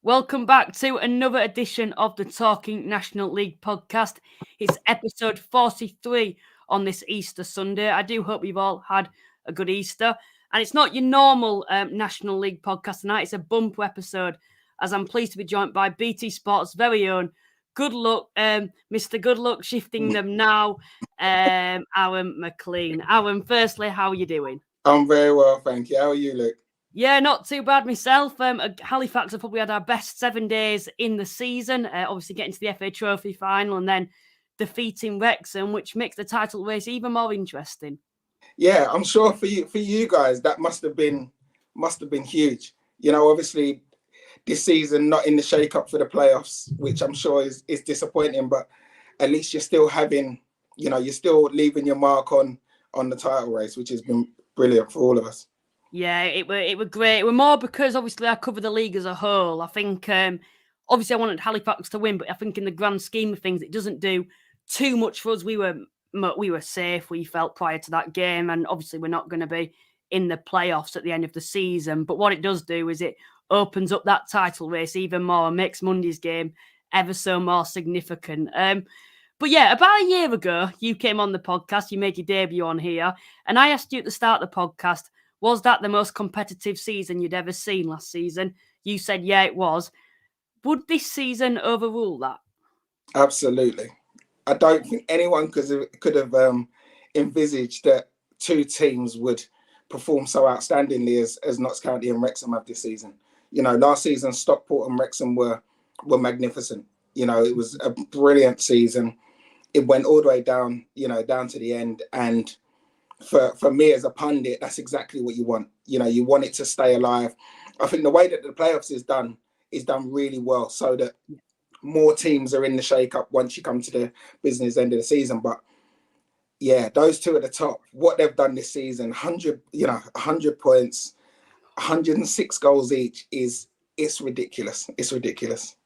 Welcome back to another edition of the Talking National League podcast. It's episode 43 on this Easter Sunday. I do hope you've all had a good Easter. And it's not your normal National League podcast tonight. It's a bumper episode, as I'm pleased to be joined by BT Sport's very own Good Luck, Mr. Good Luck, shifting them now, Aaron McLean. Aaron, firstly, how are you doing? I'm very well, thank you. How are you, Luke? Yeah, not too bad myself. Halifax have probably had our best 7 days in the season, obviously getting to the FA Trophy final and then defeating Wrexham, which makes the title race even more interesting. Yeah, I'm sure for you guys that must have been huge. You know, obviously this season not in the shake-up for the playoffs, which I'm sure is disappointing, but at least you're still having, you're still leaving your mark on the title race, which has been brilliant for all of us. Yeah, it were great. It were more because obviously I cover the league as a whole. I think obviously I wanted Halifax to win, but I think in the grand scheme of things, it doesn't do too much for us. We were safe. We felt prior to that game, and obviously we're not going to be in the playoffs at the end of the season. But what it does do is it opens up that title race even more and makes Monday's game ever so more significant. But yeah, about a year ago, you came on the podcast. You made your debut on here, and I asked you at the start of the podcast, was that the most competitive season you'd ever seen last season? You said, yeah, it was. Would this season overrule that? Absolutely. I don't think anyone could have envisaged that two teams would perform so outstandingly as Notts County and Wrexham have this season. Last season, Stockport and Wrexham were magnificent. It was a brilliant season. It went all the way down, down to the end. And for me as a pundit, that's exactly what you want. You want it to stay alive. I think the way that the playoffs is done really well, so that more teams are in the shake-up once you come to the business end of the season. But yeah, those two at the top, what they've done this season, 100 points, 106 goals each, it's ridiculous. It's ridiculous.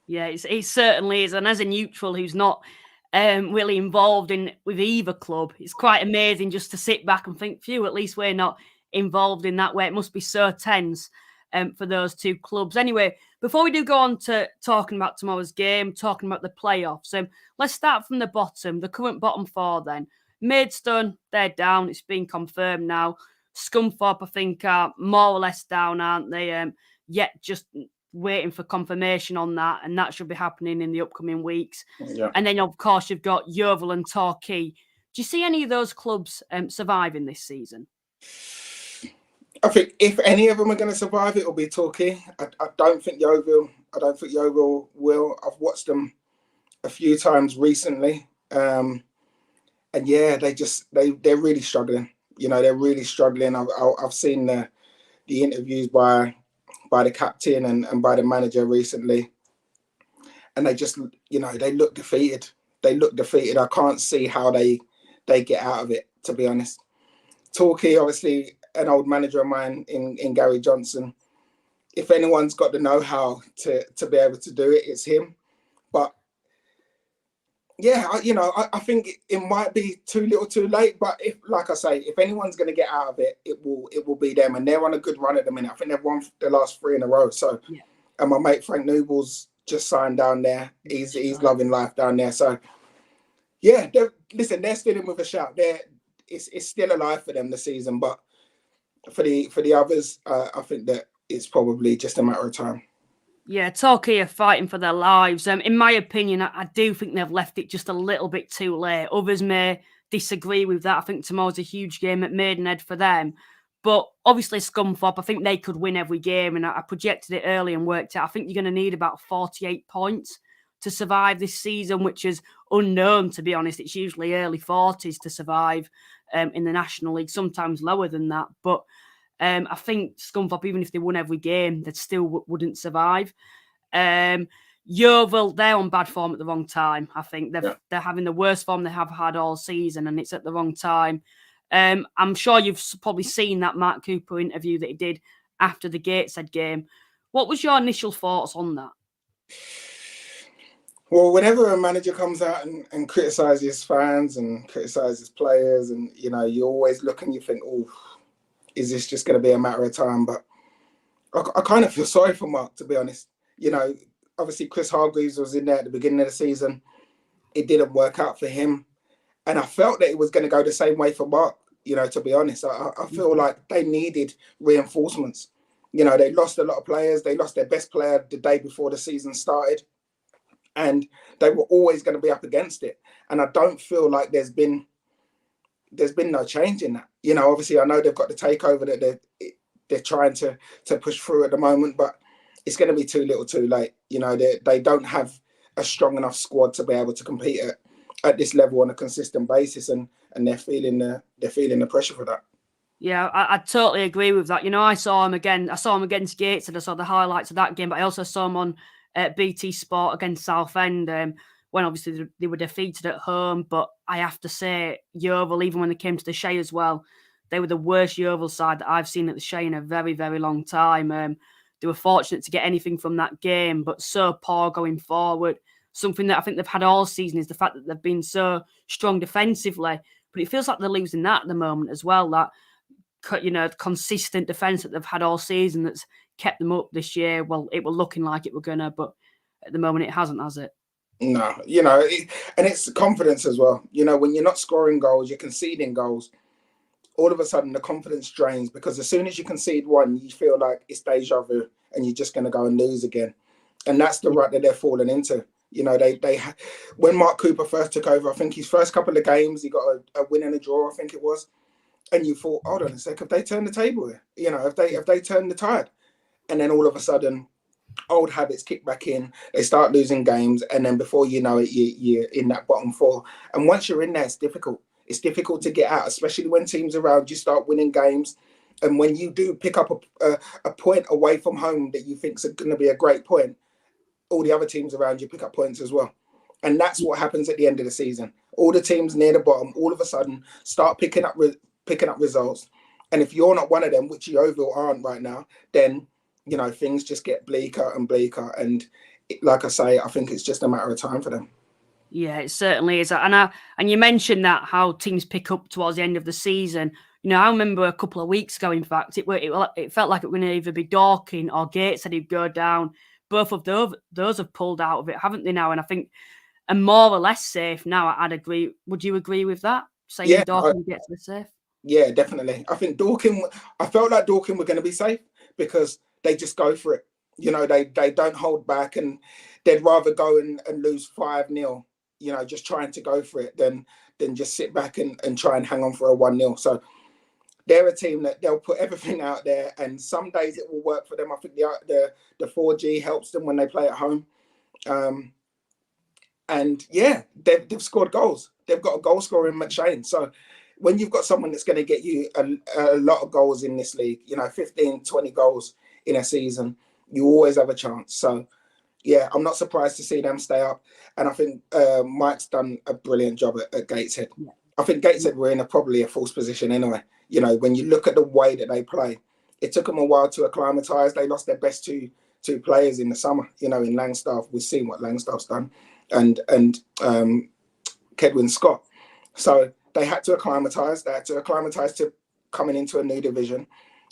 Yeah, it certainly is. And as a neutral who's not really involved with either club, it's quite amazing just to sit back and think, phew, at least we're not involved in that way. It must be so tense for those two clubs. Anyway, before we do go on to talking about tomorrow's game, talking about the playoffs, let's start from the bottom, the current bottom four then. Maidstone, they're down. It's been confirmed now. Scunthorpe, I think, are more or less down, aren't they? Yet just waiting for confirmation on that, and that should be happening in the upcoming weeks. Yeah. And then, of course, you've got Yeovil and Torquay. Do you see any of those clubs surviving this season? I think if any of them are going to survive, it will be Torquay. I don't think Yeovil will. I've watched them a few times recently, and yeah, they're really struggling. They're really struggling. I've seen the interviews by the captain and by the manager recently, and they just they look defeated. I can't see how they get out of it, to be honest. Torquay, obviously an old manager of mine in Gary Johnson. If anyone's got the know-how to be able to do it, it's him. But yeah, I think it might be too little too late, but if anyone's going to get out of it, it will be them, and they're on a good run at the minute. I think they've won the last 3 in a row. So, yeah. And my mate Frank Nouble's just signed down there. He's loving life down there. So, yeah, they're still in with a shout. It's still alive for them this season, but for the others, I think that it's probably just a matter of time. Yeah, Torquay are fighting for their lives. In my opinion, I do think they've left it just a little bit too late. Others may disagree with that. I think tomorrow's a huge game at Maidenhead for them. But obviously, Scunthorpe, I think they could win every game. And I projected it early and worked out. I think you're going to need about 48 points to survive this season, which is unknown, to be honest. It's usually early 40s to survive in the National League, sometimes lower than that. But I think Scunthorpe, even if they won every game, they still wouldn't survive. Yeovil, they're on bad form at the wrong time. I think they're having the worst form they have had all season, and it's at the wrong time. I'm sure you've probably seen that Mark Cooper interview that he did after the Gateshead game. What was your initial thoughts on that? Well, whenever a manager comes out and criticises fans and criticises players, and you always look and you think, oh, is this just going to be a matter of time? But I kind of feel sorry for Mark, to be honest. You know, obviously Chris Hargreaves was in there at the beginning of the season. It didn't work out for him. And I felt that it was going to go the same way for Mark, you know, to be honest. I feel like they needed reinforcements. You know, they lost a lot of players. They lost their best player the day before the season started. And they were always going to be up against it. And I don't feel like there's been no change in that. You know, obviously I know they've got the takeover that they're trying to push through at the moment, but it's going to be too little too late. You know, they don't have a strong enough squad to be able to compete at this level on a consistent basis, and they're feeling the pressure for that. Yeah, I totally agree with that. You know, I saw him again. I saw him against Gates, and I saw the highlights of that game. But I also saw him on BT Sport against Southend when obviously they were defeated at home. But I have to say, Yeovil, even when they came to the Shea as well, they were the worst Yeovil side that I've seen at the Shea in a very, very long time. They were fortunate to get anything from that game, but so poor going forward. Something that I think they've had all season is the fact that they've been so strong defensively. But it feels like they're losing that at the moment as well. That, you know, consistent defence that they've had all season that's kept them up this year. Well, it was looking like it were gonna, but at the moment it hasn't, has it? No, you know, and it's confidence as well. You know, when you're not scoring goals, you're conceding goals. All of a sudden, the confidence drains, because as soon as you concede one, you feel like it's deja vu, and you're just going to go and lose again. And that's the rut that they're falling into. You know, when Mark Cooper first took over, I think his first couple of games, he got a win and a draw, I think it was. And you thought, hold on a sec, have they turned the table here? You know, have they turned the tide? And then all of a sudden, old habits kick back in. They start losing games, and then before you know it, you're in that bottom four. And once you're in there, it's difficult. It's difficult to get out, especially when teams around you start winning games. And when you do pick up a point away from home that you think is going to be a great point, all the other teams around you pick up points as well. And that's what happens at the end of the season. All the teams near the bottom, all of a sudden, start picking up results. And if you're not one of them, which Yeovil aren't right now, then, you know, things just get bleaker and bleaker. And like I say, I think it's just a matter of time for them. Yeah, it certainly is. And you mentioned that how teams pick up towards the end of the season. You know, I remember a couple of weeks ago, in fact, it felt like it was going to either be Dorking or Gates said he'd go down. Both of those have pulled out of it, haven't they now? And I think are more or less safe now. I'd agree. Would you agree with that? Saying Dorking gets the safe? Yeah, definitely. I think I felt like Dorking were going to be safe because they just go for it. You know, they don't hold back, and they'd rather go and lose 5-0, you know, just trying to go for it than just sit back and try and hang on for a 1-0. So they're a team that they'll put everything out there, and some days it will work for them. I think the 4G helps them when they play at home. And yeah, they've scored goals. They've got a goal scorer in McShane. So when you've got someone that's going to get you a lot of goals in this league, you know, 15, 20 goals in a season, you always have a chance. So yeah, I'm not surprised to see them stay up. And I think Mike's done a brilliant job at Gateshead. Yeah. I think Gateshead were in probably a false position anyway. You know, when you look at the way that they play, it took them a while to acclimatise. They lost their best two players in the summer, you know, in Langstaff. We've seen what Langstaff's done, and Kedwin Scott. So they had to acclimatise. They had to acclimatise to coming into a new division.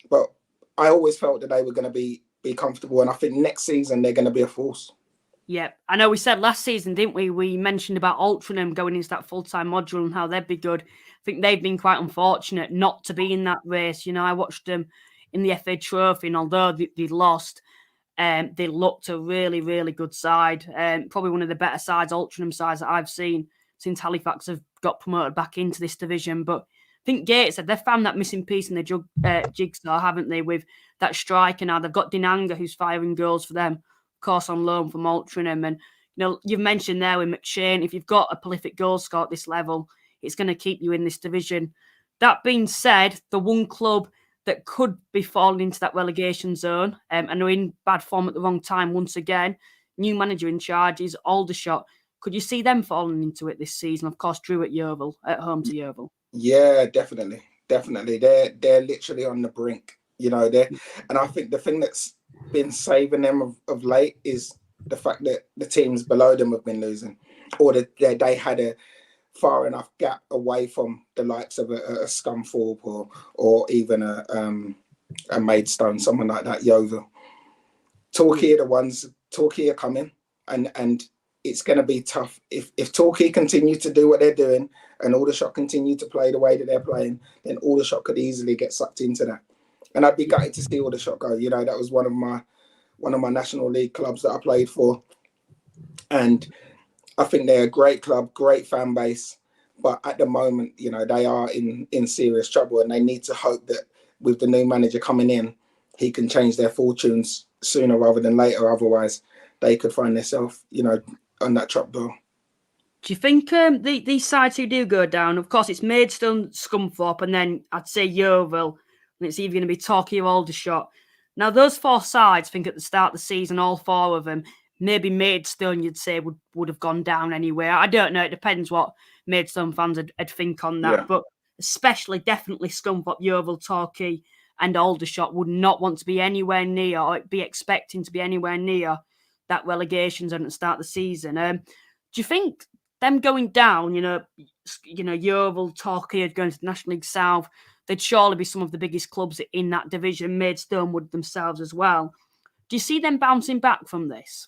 But I always felt that they were going to be comfortable, and I think next season they're going to be a force. Yeah, I know we said last season, didn't we? We mentioned about Altrincham going into that full-time module and how they'd be good. I think they've been quite unfortunate not to be in that race. You know, I watched them in the FA Trophy, and although they lost, they looked a really, really good side. Probably one of the better sides, Altrincham sides, that I've seen since Halifax have got promoted back into this division. But I think Gates said they've found that missing piece in the jigsaw, haven't they, with that striker now. They've got Dinanga, who's firing goals for them, course on loan from Altrincham. And you know, you've mentioned there with McShane, if you've got a prolific goal scorer at this level, it's going to keep you in this division. That being said, the one club that could be falling into that relegation zone and are in bad form at the wrong time once again, new manager in charge is Aldershot. Could you see them falling into it this season? Of course, Drew at home to Yeovil. Yeah, definitely. They're literally on the brink. You know, and I think the thing that's been saving them of late is the fact that the teams below them have been losing, or that they had a far enough gap away from the likes of a Scunthorpe or even a Maidstone, someone like that, Yeovil. Torquay are the ones Torquay are coming, and it's going to be tough. If Torquay continue to do what they're doing and Aldershot continue to play the way that they're playing, then Aldershot could easily get sucked into that. And I'd be gutted to see Aldershot go. You know, that was one of my National League clubs that I played for. And I think they're a great club, great fan base. But at the moment, you know, they are in serious trouble, and they need to hope that with the new manager coming in, he can change their fortunes sooner rather than later. Otherwise, they could find themselves, you know, on that trapdoor. Do you think these sides who do go down, of course, it's Maidstone, Scunthorpe, and then I'd say Yeovil, and it's either going to be Torquay or Aldershot. Now, those 4 sides, I think at the start of the season, all 4 of them, maybe Maidstone, you'd say, would have gone down anyway. I don't know. It depends what Maidstone fans would think on that. Yeah. But especially, definitely Scunthorpe, Yeovil, Torquay, and Aldershot would not want to be anywhere near or be expecting to be anywhere near that relegation zone at the start of the season. Do you think them going down, you know, Yeovil, Torquay going to the National League South, they'd surely be some of the biggest clubs in that division. Maidstone would themselves as well. Do you see them bouncing back from this?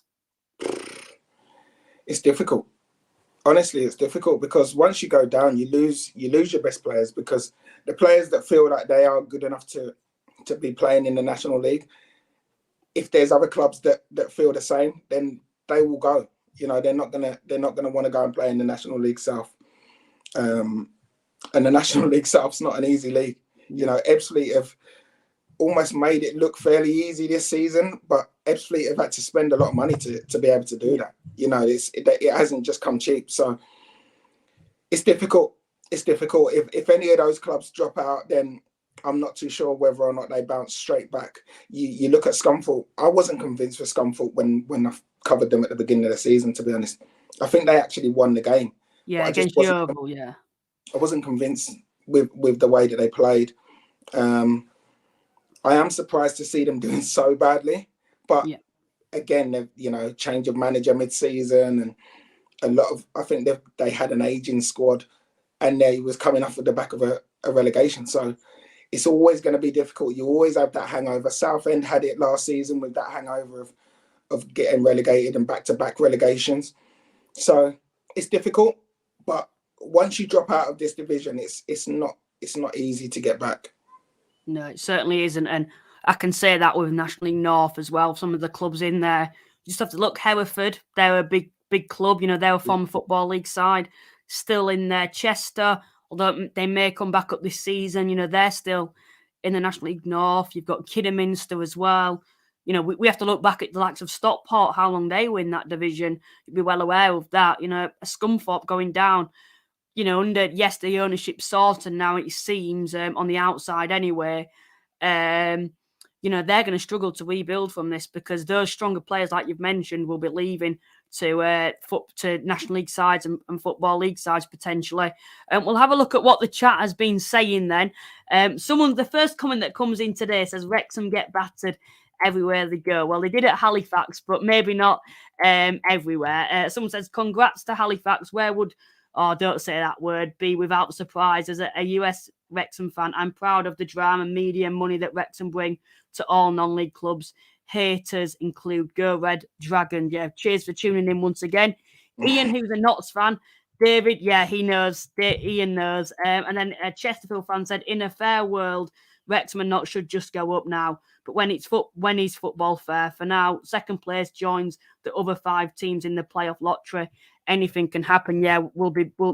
It's difficult. Honestly, it's difficult because once you go down, you lose your best players, because the players that feel like they are good enough to be playing in the National League, if there's other clubs that feel the same, then they will go. You know, they're not gonna want to go and play in the National League South. And the National League South's not an easy league. You know, Ebbsfleet have almost made it look fairly easy this season, but Ebbsfleet have had to spend a lot of money to be able to do that. You know, it hasn't just come cheap. So it's difficult. It's difficult. If any of those clubs drop out, then I'm not too sure whether or not they bounce straight back. You look at Scunthorpe. I wasn't convinced with Scunthorpe when I covered them at the beginning of the season, to be honest. I think they actually won the game. Yeah, against Yeovil, yeah. I wasn't convinced with the way that they played. I am surprised to see them doing so badly, but again, you know, change of manager mid-season, and a lot of, I think they had an aging squad, and they was coming off of the back of a relegation. So it's always going to be difficult. You always have that hangover. Southend had it last season with that hangover of getting relegated and back-to-back relegations. So it's difficult, but once you drop out of this division, it's not easy to get back. No, it certainly isn't. And I can say that with National League North as well. Some of the clubs in there, you just have to look. Hereford, they're a big club. You know, they're a former Football League side, still in there. Chester, although they may come back up this season, you know, they're still in the National League North. You've got Kidderminster as well. You know, we have to look back at the likes of Stockport, how long they win that division. You'd be well aware of that. You know, a Scunthorpe going down, you know, under, the ownership sorted now, it seems, on the outside anyway. You know, they're going to struggle to rebuild from this, because those stronger players, like you've mentioned, will be leaving to National League sides and Football League sides potentially. We'll have a look at what the chat has been saying then. The first comment that comes in today says, Wrexham get battered everywhere they go. Well, they did at Halifax, but maybe not everywhere. Someone says, congrats to Halifax. Where would... Oh, don't say that word. Be without surprise. As a US Wrexham fan, I'm proud of the drama, media, and money that Wrexham bring to all non-league clubs. Haters include Go Red Dragon. Yeah, cheers for tuning in once again. Ian, who's a NOTTS fan. David, yeah, he knows. Ian knows. And then a Chesterfield fan said, in a fair world, Wrexham and NOTTS should just go up now. But when is football fair? For now, second place joins the other 5 teams in the playoff lottery. Anything can happen. Yeah,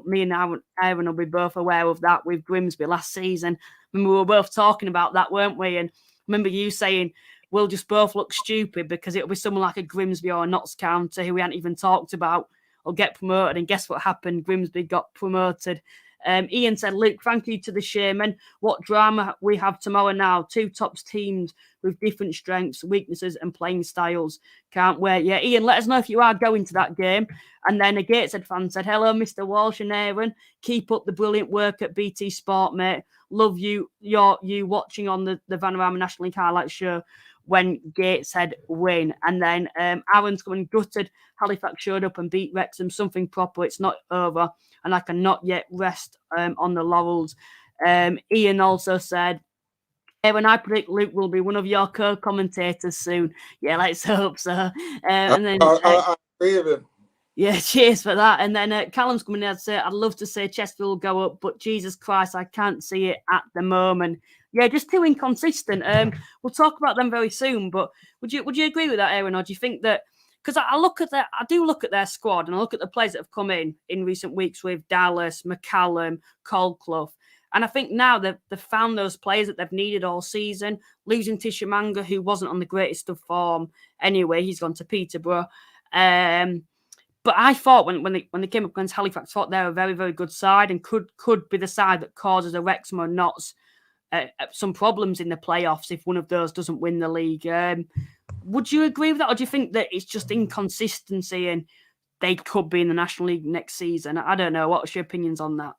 me and Aaron will be both aware of that with Grimsby last season. When we were both talking about that, weren't we? And remember you saying we'll just both look stupid because it'll be someone like a Grimsby or a Notts County who we hadn't even talked about will get promoted. And guess what happened? Grimsby got promoted. Ian said, Luke, thank you to the Shaman. What drama we have tomorrow now. 2 top teams with different strengths, weaknesses and playing styles. Can't wait. Yeah, Ian, let us know if you are going to that game. And then a Gateshead fan said, hello, Mr. Walsh and Aaron. Keep up the brilliant work at BT Sport, mate. Love you watching on the Vanarama National League Highlights show when Gateshead win. And then Aaron's coming gutted. Halifax showed up and beat Wrexham. Something proper. It's not over. And I cannot yet rest on the laurels. Ian also said, When I predict Luke will be one of your co-commentators soon. Yeah, let's hope so. And then I agree with him. Yeah, cheers for that. And then Callum's coming in and say, I'd love to say Chesterfield will go up, but Jesus Christ, I can't see it at the moment. Yeah, just too inconsistent. We'll talk about them very soon, but would you agree with that, Aaron, or do you think that, because I do look at their squad and I look at the players that have come in recent weeks with Dallas, McCallum, Colclough, and I think now they've found those players that they've needed all season. Losing Tishamanga, who wasn't on the greatest of form anyway, he's gone to Peterborough. But I thought when they came up against Halifax, I thought they were a very, very good side and could be the side that causes a WREXHAM or NOTTS some problems in the playoffs if one of those doesn't win the league. Would you agree with that, or do you think that it's just inconsistency and they could be in the National League next season? I don't know. What's your opinions on that?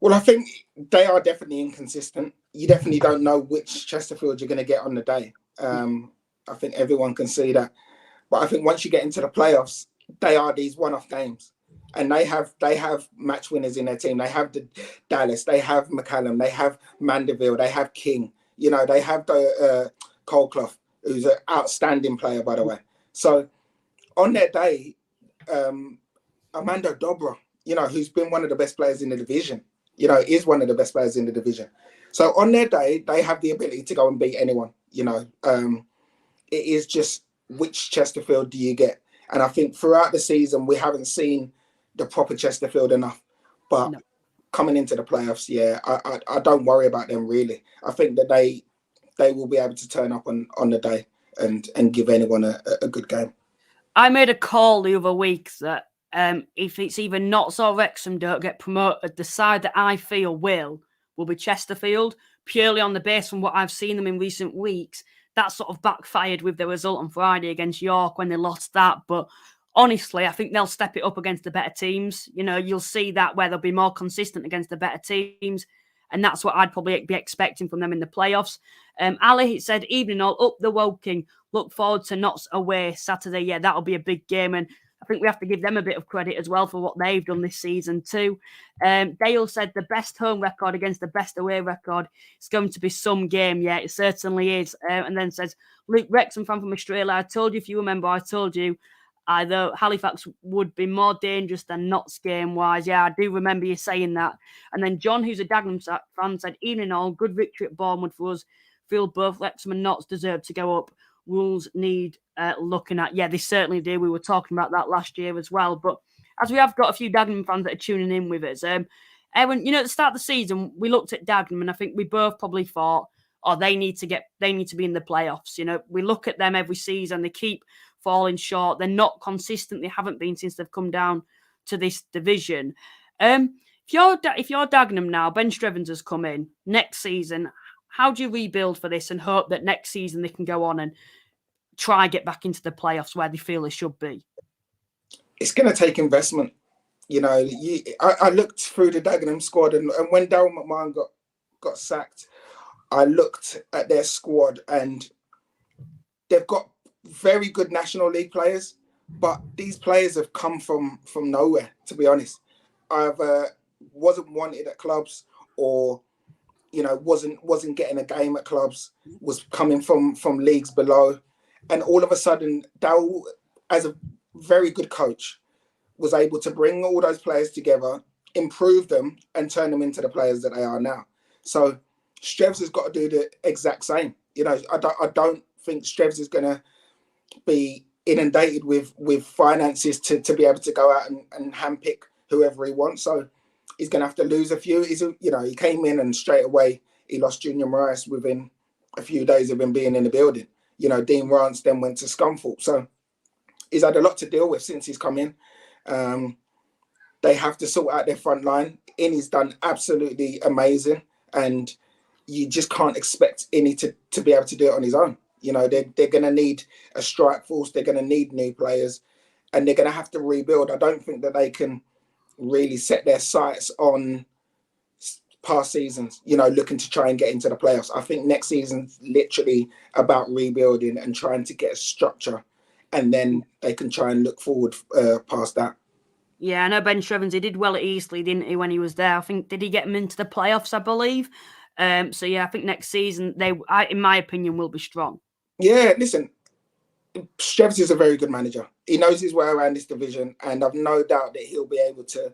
Well, I think they are definitely inconsistent. You definitely don't know which Chesterfield you're going to get on the day. I think everyone can see that. But I think once you get into the playoffs, they are these one-off games, and they have match winners in their team. They have the Dallas, they have McCallum, they have Mandeville, they have King. You know, they have the Colclough, who's an outstanding player, by the way. So on their day, Armando Dobra, you know, who's been one of the best players in the division, you know, is one of the best players in the division. So on their day, they have the ability to go and beat anyone. You know, it is just which Chesterfield do you get? And I think throughout the season, we haven't seen the proper Chesterfield enough. But coming into the playoffs, yeah, I don't worry about them, really. I think that they will be able to turn up on the day and give anyone a good game. I made a call the other week that if it's either NOTTS or WREXHAM don't get promoted, the side that I feel will be Chesterfield, purely on the base from what I've seen them in recent weeks. That sort of backfired with the result on Friday against York when they lost that. But honestly, I think they'll step it up against the better teams. You know, you'll see that where they'll be more consistent against the better teams. And that's what I'd probably be expecting from them in the playoffs. Ali said, evening all, up the Woking. Look forward to NOTTS away Saturday. Yeah, that'll be a big game. And I think we have to give them a bit of credit as well for what they've done this season too. Dale said the best home record against the best away record is going to be some game. Yeah, it certainly is. And then says, Luke Wrexham fan from Australia, I told you, if you remember, I told you, either Halifax would be more dangerous than NOTTS game-wise. Yeah, I do remember you saying that. And then John, who's a Dagenham fan, said, evening all, good victory at Bournemouth for us. Feel both Wrexham and NOTTS deserve to go up. Rules need looking at. Yeah, they certainly do. We were talking about that last year as well. But as we have got a few Dagenham fans that are tuning in with us, Aaron, you know, at the start of the season, we looked at Dagenham and I think we both probably thought, oh, they need to be in the playoffs. You know, we look at them every season, they keep falling short. They're not consistent. They haven't been since they've come down to this division. If you're Dagenham now, Ben Strevens has come in next season. How do you rebuild for this and hope that next season they can go on and try get back into the playoffs where they feel they should be? It's going to take investment. You know, I looked through the Dagenham squad and when Aaron McLean got sacked, I looked at their squad and they've got very good National League players, but these players have come from nowhere, to be honest. Either wasn't wanted at clubs or, you know, wasn't getting a game at clubs, was coming from leagues below. And all of a sudden, Dal, as a very good coach, was able to bring all those players together, improve them, and turn them into the players that they are now. So Strevs has got to do the exact same. You know, I don't think Strevs is going to be inundated with finances to be able to go out and handpick whoever he wants. So he's going to have to lose a few. He came in and straight away he lost Junior Morris within a few days of him being in the building. You know, Dean Rance then went to Scunthorpe. So he's had a lot to deal with since he's come in. They have to sort out their front line. Innie's done absolutely amazing. And you just can't expect Innie to be able to do it on his own. You know, they're going to need a strike force. They're going to need new players. And they're going to have to rebuild. I don't think that they can really set their sights on past seasons, you know, looking to try and get into the playoffs. I think next season's literally about rebuilding and trying to get a structure, and then they can try and look forward past that. Yeah, I know Ben Strevens, he did well at Eastleigh, didn't he, when he was there? I think, did he get him into the playoffs, I believe? So yeah, I think next season in my opinion, will be strong. Yeah, listen, Strevs is a very good manager. He knows his way around this division, and I've no doubt that he'll be able to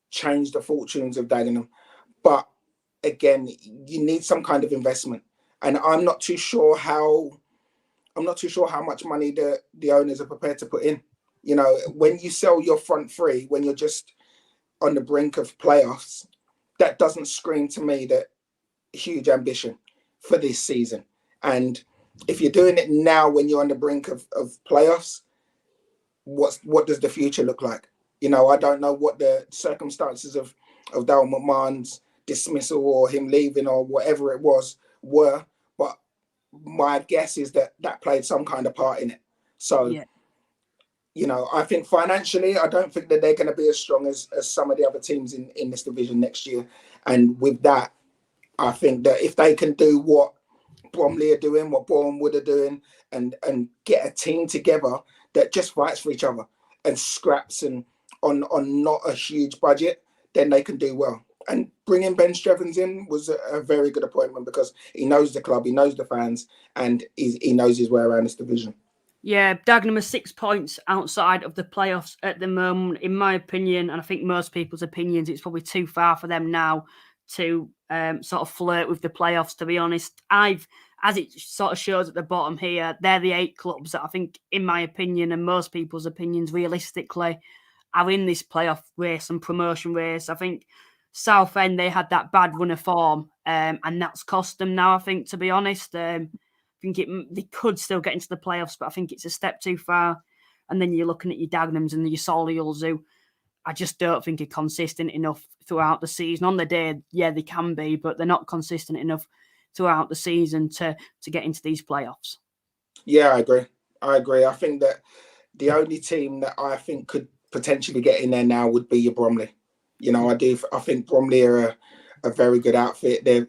change the fortunes of Dagenham. But again, you need some kind of investment, and I'm not too sure how much money the owners are prepared to put in. You know, when you sell your front three, when you're just on the brink of playoffs, that doesn't scream to me that huge ambition for this season. And if you're doing it now when you're on the brink of playoffs, what does the future look like? You know, I don't know what the circumstances of Darryl McMahon's dismissal or him leaving or whatever it were, but my guess is that played some kind of part in it. So, yeah. You know, I think financially, I don't think that they're going to be as strong as some of the other teams in this division next year. And with that, I think that if they can do what Bromley are doing, what Boreham Wood are doing, and get a team together that just fights for each other and scraps and on not a huge budget, then they can do well. And bringing Ben Strevens in was a very good appointment because he knows the club, he knows the fans, and he knows his way around this division. Yeah, Dagenham are 6 points outside of the playoffs at the moment, in my opinion, and I think most people's opinions. It's probably too far for them now to sort of flirt with the playoffs, to be honest. As it sort of shows at the bottom here, they're the 8 clubs that I think, in my opinion, and most people's opinions, realistically, are in this playoff race and promotion race. I think Southend, they had that bad run of form, and that's cost them now, I think, to be honest. I think they could still get into the playoffs, but I think it's a step too far. And then you're looking at your Dagenhams and your Solihuls, who I just don't think are consistent enough throughout the season. On the day, yeah, they can be, but they're not consistent enough throughout the season to get into these playoffs. Yeah, I agree. I think that the only team that I think could potentially get in there now would be your Bromley. You know, I think Bromley are a very good outfit. They're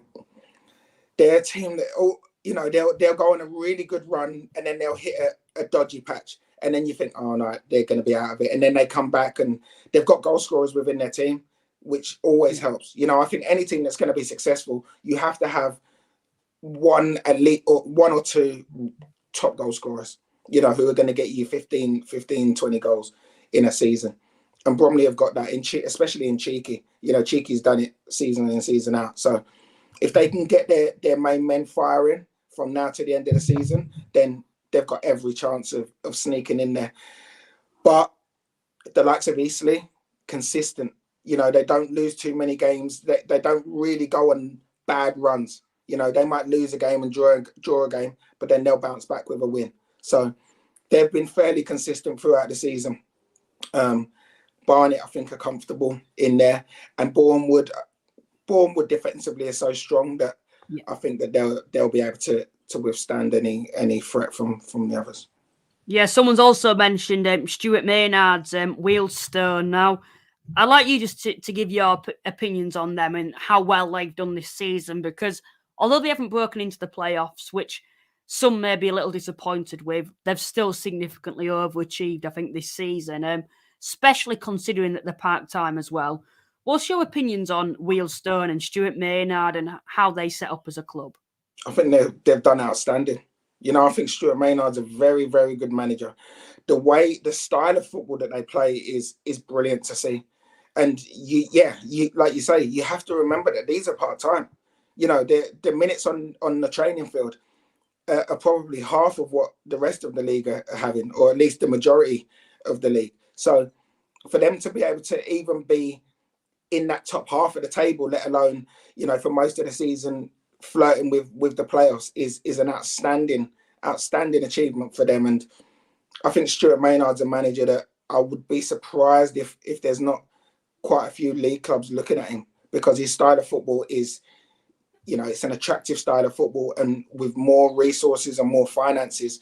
a team that, you know, they'll go on a really good run and then they'll hit a dodgy patch. And then you think, oh no, they're going to be out of it. And then they come back and they've got goal scorers within their team, which always helps. You know, I think any team that's going to be successful, you have to have one or two top goal scorers, you know, who are going to get you 15, 20 goals in a season. And Bromley have got that, especially in Cheeky. You know, Cheeky's done it season in, season out. So if they can get their main men firing from now to the end of the season, then they've got every chance of sneaking in there. But the likes of Eastleigh, consistent. You know, they don't lose too many games. They don't really go on bad runs. You know, they might lose a game and draw a game, but then they'll bounce back with a win. So they've been fairly consistent throughout the season. Barnet, I think, are comfortable in there. And Boreham Wood defensively is so strong that I think that they'll be able to withstand any threat from the others. Yeah, someone's also mentioned Stuart Maynard's Wealdstone. Now, I'd like you just to give your opinions on them and how well they've done this season, because although they haven't broken into the playoffs, which some may be a little disappointed with, they've still significantly overachieved, I think, this season, especially considering that they're part-time as well. What's your opinions on Wealdstone and Stuart Maynard and how they set up as a club? I think they've done outstanding. You know, I think Stuart Maynard's a very, very good manager. The style of football that they play is brilliant to see. And you like you say, you have to remember that these are part-time. You know, the minutes on the training field are probably half of what the rest of the league are having, or at least the majority of the league. So for them to be able to even be in that top half of the table, let alone, you know, for most of the season flirting with the playoffs is an outstanding achievement for them. And I think Stuart Maynard's a manager that I would be surprised if there's not quite a few league clubs looking at him, because his style of football is, you know, it's an attractive style of football, and with more resources and more finances,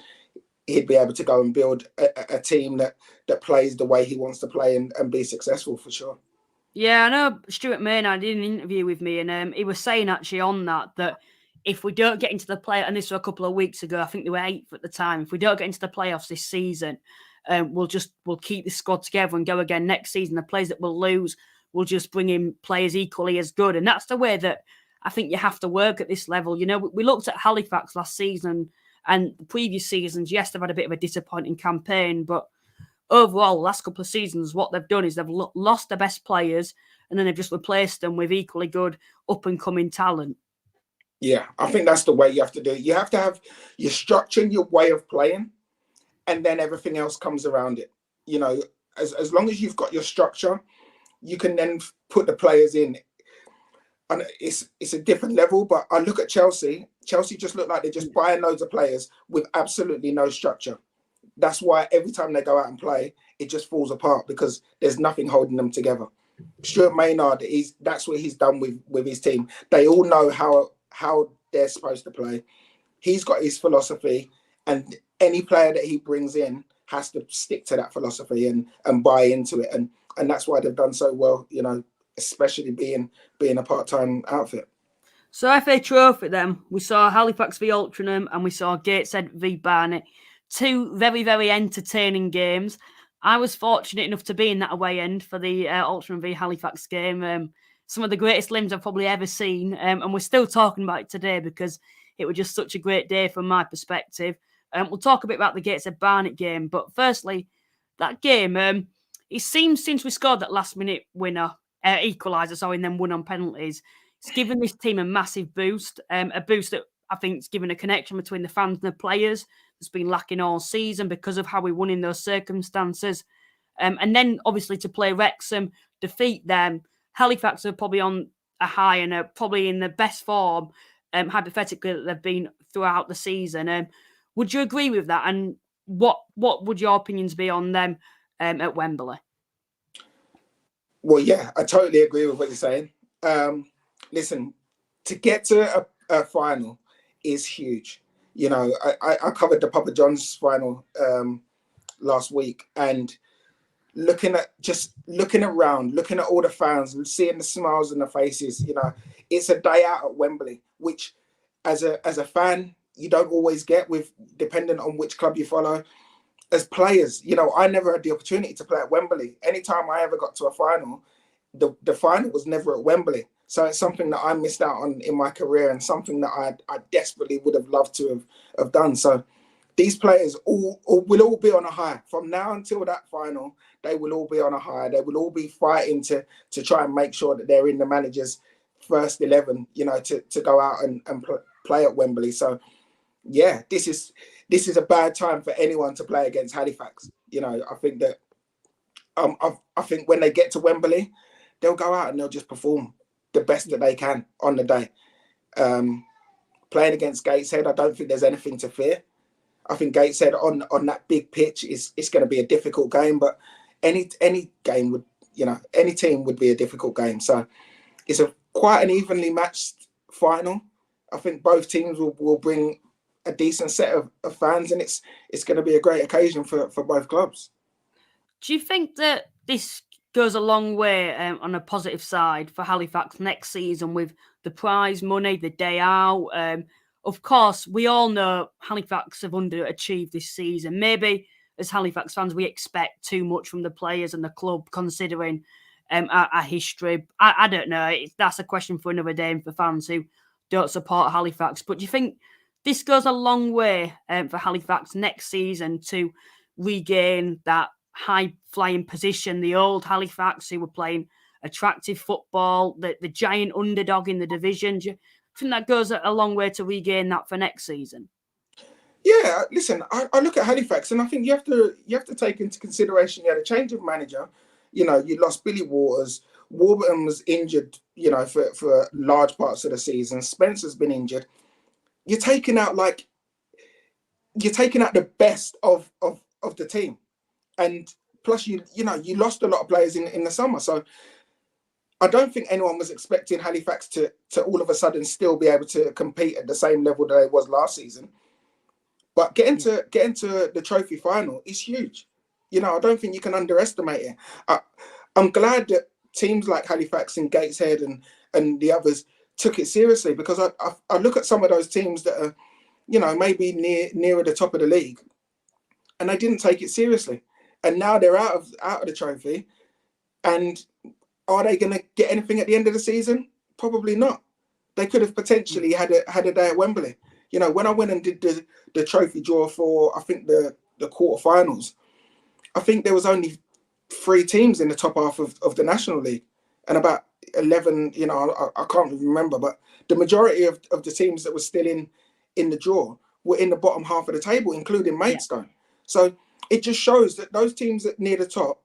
he'd be able to go and build a team that plays the way he wants to play and be successful for sure. Yeah, I know Stuart Maynard did an interview with me, and he was saying actually on that if we don't get into the play, and this was a couple of weeks ago, I think they were 8th at the time. If we don't get into the playoffs this season, we'll keep the squad together and go again next season. The players that we'll lose, we'll just bring in players equally as good, and that's the way that I think you have to work at this level. You know, we looked at Halifax last season and the previous seasons. Yes, they've had a bit of a disappointing campaign, but overall, the last couple of seasons, what they've done is they've lost their best players and then they've just replaced them with equally good up-and-coming talent. Yeah, I think that's the way you have to do it. You have to have your structure and your way of playing, and then everything else comes around it. You know, as long as you've got your structure, you can then put the players in. And it's a different level, but I look at Chelsea. Chelsea just look like they're just buying loads of players with absolutely no structure. That's why every time they go out and play, it just falls apart because there's nothing holding them together. Stuart Maynard, that's what he's done with his team. They all know how they're supposed to play. He's got his philosophy, and any player that he brings in has to stick to that philosophy and buy into it. And that's why they've done so well, you know, especially being a part-time outfit. So FA Trophy then, we saw Halifax v Altrincham and we saw Gateshead v Barnet. Two very, very entertaining games. I was fortunate enough to be in that away end for the Altrincham v Halifax game. Some of the greatest limbs I've probably ever seen. And we're still talking about it today because it was just such a great day from my perspective. We'll talk a bit about the Gateshead Barnet game. But firstly, that game, it seems since we scored that last-minute winner, equaliser, and then won on penalties, it's given this team a massive boost, a boost that I think it's given a connection between the fans and the players that's been lacking all season because of how we won in those circumstances. And then, obviously, to play Wrexham, defeat them, Halifax are probably on a high and are probably in the best form, hypothetically, that they've been throughout the season. Would you agree with that? And what would your opinions be on them at Wembley? Well, yeah, I totally agree with what you're saying. Listen, to get to a final is huge. You know, I covered the Papa John's final last week, and looking around, looking at all the fans, and seeing the smiles on their faces. You know, it's a day out at Wembley, which as a fan you don't always get, with depending on which club you follow. As players, you know, I never had the opportunity to play at Wembley. Anytime I ever got to a final, the final was never at Wembley. So it's something that I missed out on in my career, and something that I desperately would have loved to have done. So these players will all be on a high. From now until that final, they will all be on a high. They will all be fighting to try and make sure that they're in the manager's first 11, you know, to go out and play at Wembley. So yeah, this is a bad time for anyone to play against Halifax. You know, I think that I think when they get to Wembley, they'll go out and they'll just perform the best that they can on the day. Playing against Gateshead, I don't think there's anything to fear. I think Gateshead on that big pitch it's going to be a difficult game, but any game would, you know, any team would be a difficult game. So it's quite an evenly matched final. I think both teams will bring a decent set of fans, and it's going to be a great occasion for both clubs. Do you think that this goes a long way on a positive side for Halifax next season with the prize money, the day out? Of course, we all know Halifax have underachieved this season. Maybe as Halifax fans, we expect too much from the players and the club, considering our history. I don't know. That's a question for another day and for fans who don't support Halifax. But do you think this goes a long way for Halifax next season to regain that high-flying position, the old Halifax who were playing attractive football, the giant underdog in the division? Do you think that goes a long way to regain that for next season? Yeah, listen, I look at Halifax and I think you have to take into consideration you had a change of manager. You know, you lost Billy Waters. Warburton was injured, you know, for large parts of the season. Spencer's been injured. You're taking out the best of the team, and plus you lost a lot of players in the summer. So I don't think anyone was expecting Halifax to all of a sudden still be able to compete at the same level that it was last season. But getting to the trophy final is huge. You know, I don't think you can underestimate it. I'm glad that teams like Halifax and Gateshead and the others took it seriously, because I look at some of those teams that are, you know, maybe nearer the top of the league, and they didn't take it seriously, and now they're out of the trophy. And are they going to get anything at the end of the season? Probably not. They could have potentially had a day at Wembley. You know, when I went and did the trophy draw for, I think, the quarterfinals, I think there was only 3 teams in the top half of the National League, and about 11, you know, I can't remember, but the majority of the teams that were still in the draw were in the bottom half of the table, including Maidstone. Yeah. So it just shows that those teams that near the top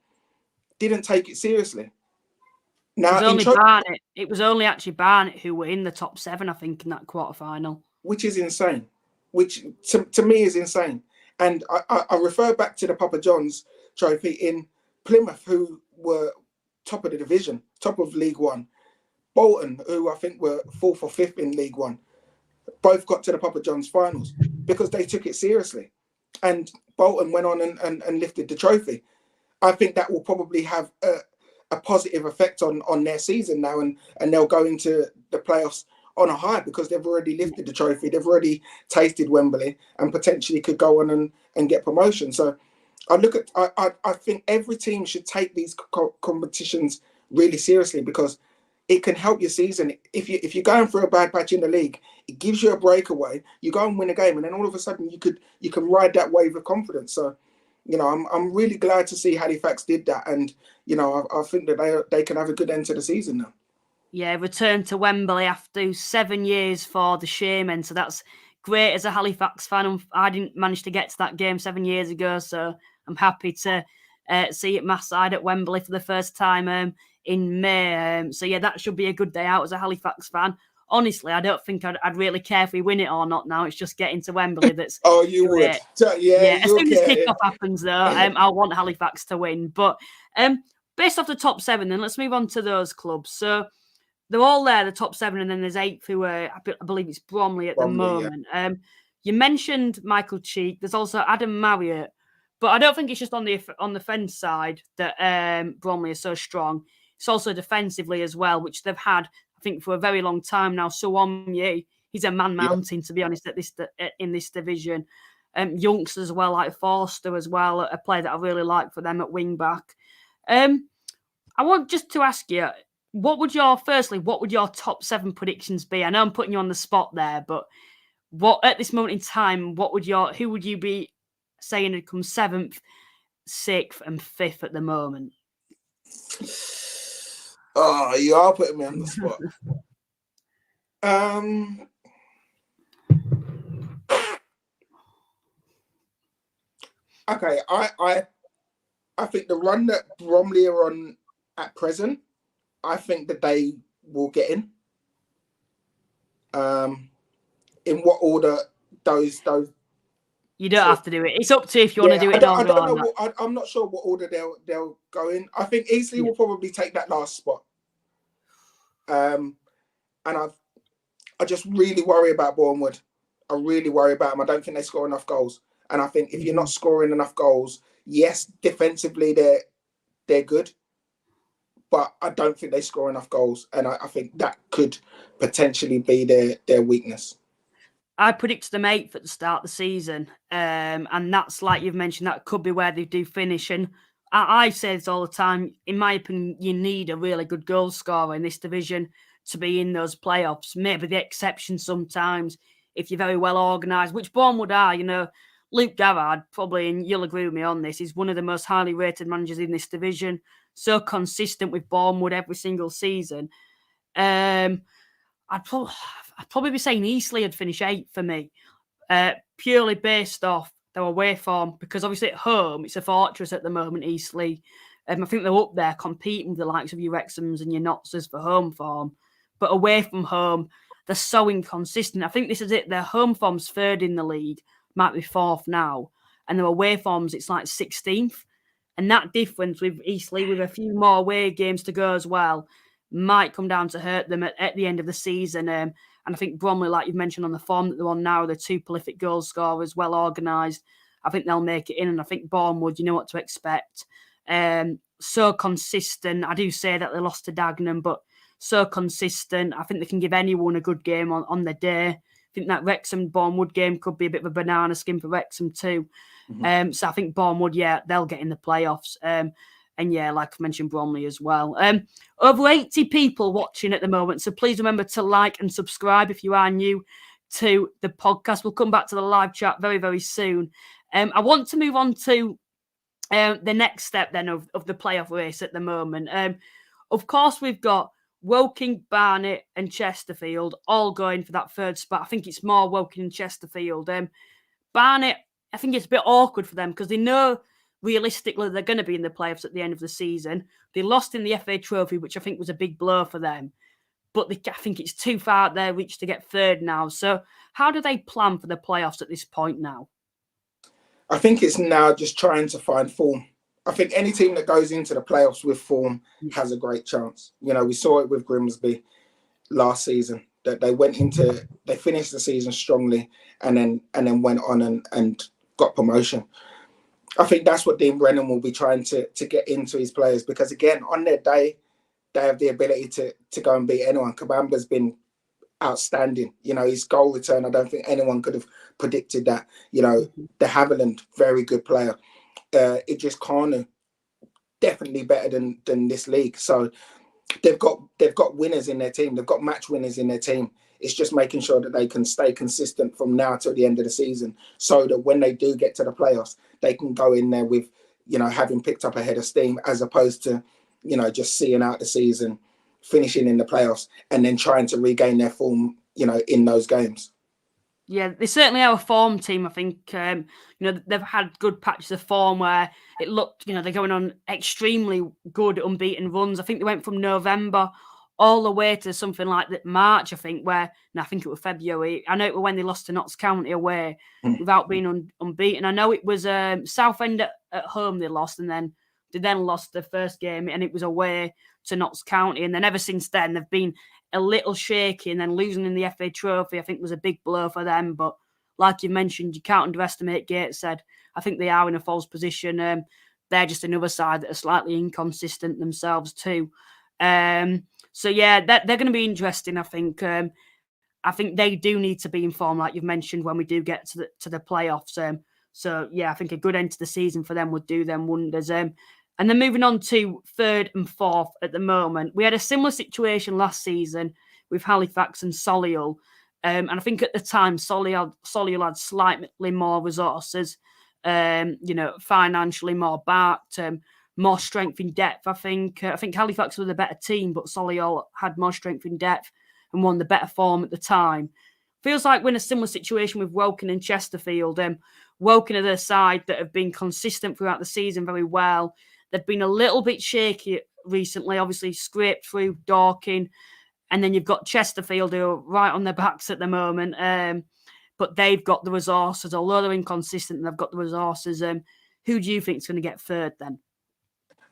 didn't take it seriously. Now, it was only actually Barnet who were in the top 7, I think, in that quarterfinal. Which is insane. Which to me is insane. And I refer back to the Papa John's trophy in Plymouth, who were top of the division, top of League One. Bolton, who I think were 4th or 5th in League One, both got to the Papa John's finals because they took it seriously. And Bolton went on and lifted the trophy. I think that will probably have a positive effect on their season now, and they'll go into the playoffs on a high because they've already lifted the trophy. They've already tasted Wembley and potentially could go on and get promotion. So I think every team should take these competitions really seriously because it can help your season. If you're going through a bad patch in the league, it gives you a breakaway. You go and win a game, and then all of a sudden you can ride that wave of confidence. So, you know, I'm really glad to see Halifax did that, and you know, I think that they can have a good end to the season now. Yeah, return to Wembley after 7 years for the Shaman, so that's great as a Halifax fan. I didn't manage to get to that game 7 years ago, so I'm happy to see it mass side at Wembley for the first time in May. So yeah, that should be a good day out as a Halifax fan. Honestly, I don't think I'd really care if we win it or not now. It's just getting to Wembley that's oh, you great. would. So, yeah, as soon as kickoff happens, though, I'll want Halifax to win. But based off the top 7, then let's move on to those clubs. So they're all there, the top 7, and then there's 8th who are, I believe it's Bromley at the moment. Yeah. You mentioned Michael Cheek. There's also Adam Marriott, but I don't think it's just on the fence side that Bromley is so strong. It's also defensively as well, which they've had, I think, for a very long time now. Suwon, he's a man mountain, to be honest, in this division. Youngsters as well, like Forster as well, a player that I really like for them at wing back. I want just to ask you, what would your top 7 predictions be? I know I'm putting you on the spot there, but what at this moment in time, who would you be saying would come 7th, 6th, and 5th at the moment? Oh, you are putting me on the spot. Okay, I think the run that Bromley are on at present, I think that they will get in. In what order those you don't have to do it. It's up to you if you want to do it. I'm not sure what order they'll go in. I think Eastleigh will probably take that last spot. And I just really worry about Bournemouth. I really worry about them. I don't think they score enough goals. And I think if you're not scoring enough goals, yes, defensively they're good, but I don't think they score enough goals. And I think that could potentially be their weakness. I predicted them 8th at the start of the season. And that's, like you've mentioned, that could be where they do finish. And I say this all the time, in my opinion, you need a really good goal scorer in this division to be in those playoffs. Maybe the exception sometimes, if you're very well organised, which Bournemouth are. You know, Luke Garrard, probably, and you'll agree with me on this, is one of the most highly rated managers in this division. So consistent with Bournemouth every single season. I'd probably be saying Eastleigh would finish 8th for me, purely based off their away form, because obviously at home it's a fortress at the moment, Eastleigh. I think they're up there competing with the likes of your Wrexhams and your NOTTS for home form. But away from home, they're so inconsistent. I think this is it. Their home form's 3rd in the league, might be 4th now. And their away forms, it's like 16th. And that difference with Eastleigh, with a few more away games to go as well, might come down to hurt them at the end of the season. And I think Bromley, like you've mentioned on the form that they're on now, they're 2 prolific goal scorers, well organised. I think they'll make it in. And I think Bournemouth, you know what to expect. So consistent. I do say that they lost to Dagenham, but so consistent. I think they can give anyone a good game on the day. I think that Wrexham-Bournemouth game could be a bit of a banana skin for Wrexham too. So I think Bournemouth, they'll get in the playoffs. yeah, like I mentioned, Bromley as well. Over 80 people watching at the moment, so please remember to like and subscribe if you are new to the podcast. We'll come back to the live chat very, very soon. I want to move on to the next step then of the playoff race at the moment. Of course, we've got Woking, Barnet and Chesterfield all going for that third spot. I think it's more Woking and Chesterfield. Barnet, I think it's a bit awkward for them because they know realistically they're going to be in the playoffs at the end of the season. They lost in the FA Trophy, which I think was a big blow for them. But I think it's too far out their reach to get third now. So how do they plan for the playoffs at this point now? I think it's now just trying to find form. I think any team that goes into the playoffs with form has a great chance. You know, we saw it with Grimsby last season, that they finished the season strongly and then went on and got promotion. I think that's what Dean Brennan will be trying to get into his players, because again, on their day, they have the ability to go and beat anyone. Kabamba's been outstanding. You know, his goal return, I don't think anyone could have predicted that. You know, de Havilland, very good player. It just Kanu, definitely better than this league. So they've got winners in their team. They've got match winners in their team. It's just making sure that they can stay consistent from now till the end of the season, so that when they do get to the playoffs, they can go in there with, you know, having picked up a head of steam, as opposed to, you know, just seeing out the season, finishing in the playoffs, and then trying to regain their form, you know, in those games. Yeah, they certainly are a form team. I think, you know, they've had good patches of form where it looked, you know, they're going on extremely good unbeaten runs. I think they went from November all the way to something like March, I think, I think it was February. I know it was when they lost to Notts County away without being unbeaten. I know it was Southend at home they lost, and then they lost the first game, and it was away to Notts County. And then ever since then, they've been a little shaky, and then losing in the FA Trophy, I think, was a big blow for them. But like you mentioned, you can't underestimate Gateshead. I think they are in a false position. They're just another side that are slightly inconsistent themselves too. So yeah, they're going to be interesting. I think they do need to be in form, like you've mentioned, when we do get to the playoffs. So yeah, I think a good end to the season for them would do them wonders. And then moving on to third and fourth at the moment. We had a similar situation last season with Halifax and Solihull. And I think at the time, Solihull had slightly more resources, you know, financially more backed, more strength in depth. I think Halifax were the better team, but Solihull had more strength in depth and won the better form at the time. Feels like we're in a similar situation with Woking and Chesterfield. Woking are the side that have been consistent throughout the season very well. They've been a little bit shaky recently, obviously scraped through Dorking. And then you've got Chesterfield, who are right on their backs at the moment. But they've got the resources. Although they're inconsistent, they've got the resources. Who do you think is going to get third then?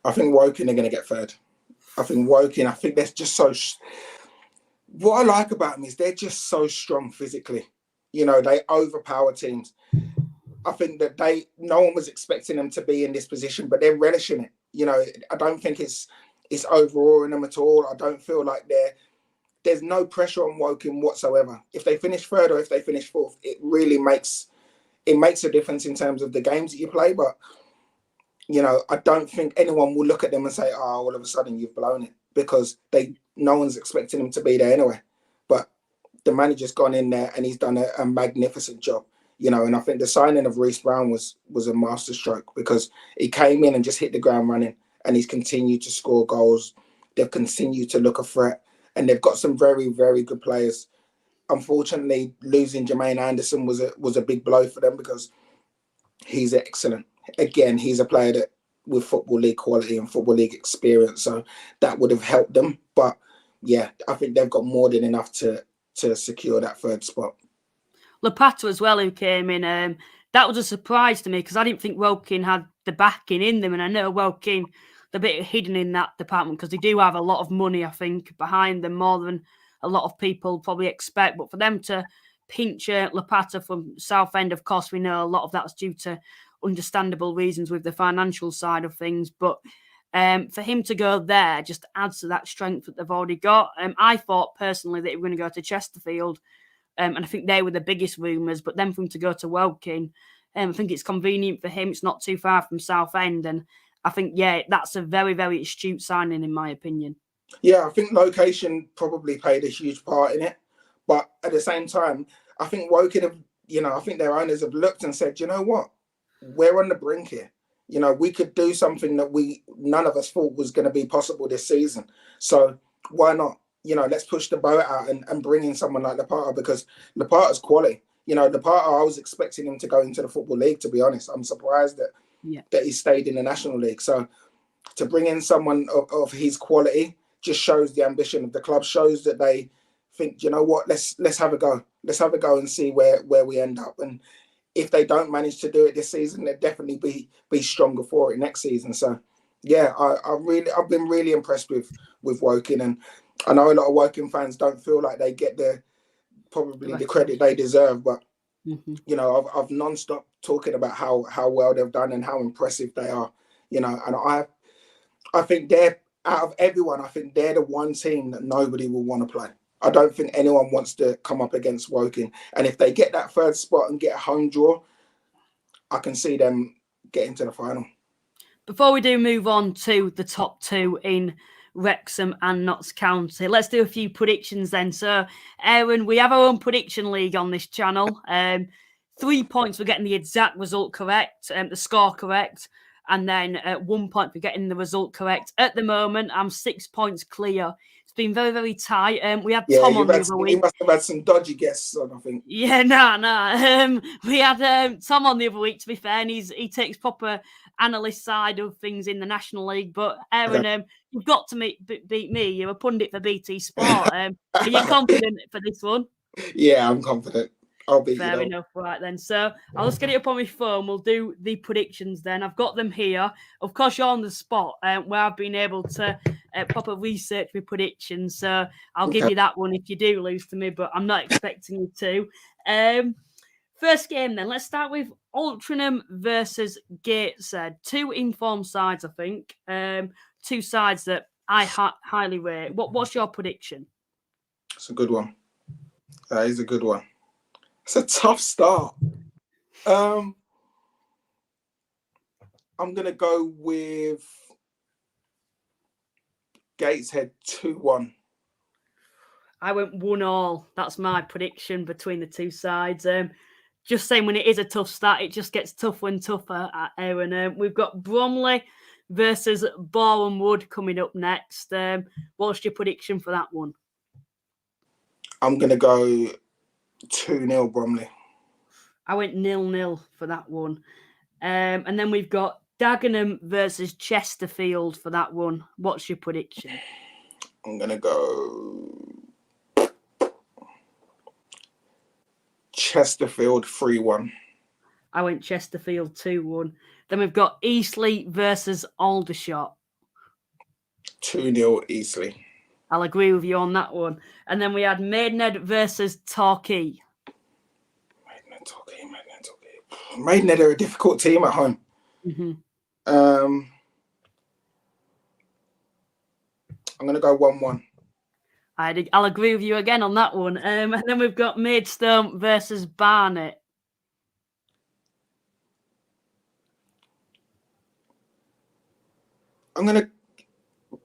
I think Woking are going to get third. I think they're just so... What I like about them is they're just so strong physically. You know, they overpower teams. I think that no one was expecting them to be in this position, but they're relishing it. You know, I don't think it's overawing them at all. I don't feel like there's no pressure on Woking whatsoever. If they finish third or if they finish fourth, it really makes a difference in terms of the games that you play. But, you know, I don't think anyone will look at them and say, oh, all of a sudden you've blown it, because no one's expecting them to be there anyway. But the manager's gone in there and he's done a magnificent job. You know, and I think the signing of Reece Brown was a masterstroke, because he came in and just hit the ground running, and he's continued to score goals. They've continued to look a threat, and they've got some very, very good players. Unfortunately, losing Jermaine Anderson was a big blow for them, because he's excellent. Again, he's a player that with Football League quality and Football League experience, so that would have helped them. But yeah, I think they've got more than enough to secure that third spot. Lopata as well, who came in. That was a surprise to me, because I didn't think Woking had the backing in them. And I know Woking, they're a bit hidden in that department, because they do have a lot of money, I think, behind them, more than a lot of people probably expect. But for them to pinch Lopata from Southend, of course, we know a lot of that's due to understandable reasons with the financial side of things. But for him to go there just adds to that strength that they've already got. I thought personally that he was going to go to Chesterfield. And I think they were the biggest rumours. But then for him to go to Woking, I think it's convenient for him. It's not too far from Southend. And I think, yeah, that's a very, very astute signing, in my opinion. Yeah, I think location probably played a huge part in it. But at the same time, I think Woking have, I think their owners have looked and said, you know what? We're on the brink here. We could do something that none of us thought was going to be possible this season. So why not? Let's push the boat out and bring in someone like Lapata, because Lapata's quality. Lapata, I was expecting him to go into the Football League, to be honest. I'm surprised that he stayed in the National League. So to bring in someone of his quality just shows the ambition of the club, shows that they think, you know what, let's have a go. Let's have a go and see where we end up. And if they don't manage to do it this season, they'll definitely be stronger for it next season. So yeah, I've been really impressed with Woking, and I know a lot of Woking fans don't feel like they get the credit they deserve, but I've non-stop talking about how well they've done and how impressive they are, and I think they're, out of everyone, I think they're the one team that nobody will want to play. I don't think anyone wants to come up against Woking. And if they get that third spot and get a home draw, I can see them getting to the final. Before we do move on to the top two in Wrexham and Notts County, let's do a few predictions then. So, Aaron, we have our own prediction league on this channel. 3 points for getting the exact result correct, the score correct, and then 1 point for getting the result correct. At the moment, I'm 6 points clear. It's been very, very tight. We had Tom on the other week. You must have had some dodgy guests on, I think. Yeah, nah. We had Tom on the other week, to be fair, and he takes proper analyst side of things in the National League. But Aaron, you've got to beat me. You're a pundit for BT Sport. Are you confident for this one? Yeah, I'm confident. I'll beat you. Fair enough, right then. So I'll just get it up on my phone. We'll do the predictions then. I've got them here. Of course, you're on the spot where I've been able to proper research my predictions. So I'll give you that one if you do lose to me, but I'm not expecting you to. First game then. Let's start with Altrincham versus Gateshead. Two informed sides, I think. Two sides that I highly rate. What's your prediction? It's a good one. That is a good one. It's a tough start. I'm going to go with Gateshead 2-1. I went 1-1. That's my prediction between the two sides. Just saying, when it is a tough start, it just gets tougher and tougher, Aaron. We've got Bromley versus Boreham Wood coming up next. What's your prediction for that one? I'm going to go 2-0 Bromley. I went 0-0 for that one. And then we've got Dagenham versus Chesterfield for that one. What's your prediction? I'm going to go Chesterfield 3-1. I went Chesterfield 2-1. Then we've got Eastleigh versus Aldershot. 2-0 Eastleigh. I'll agree with you on that one. And then we had Maidenhead versus Torquay. Maidenhead are a difficult team at home. I'm going to go 1-1. I'll agree with you again on that one. And then we've got Maidstone versus Barnet.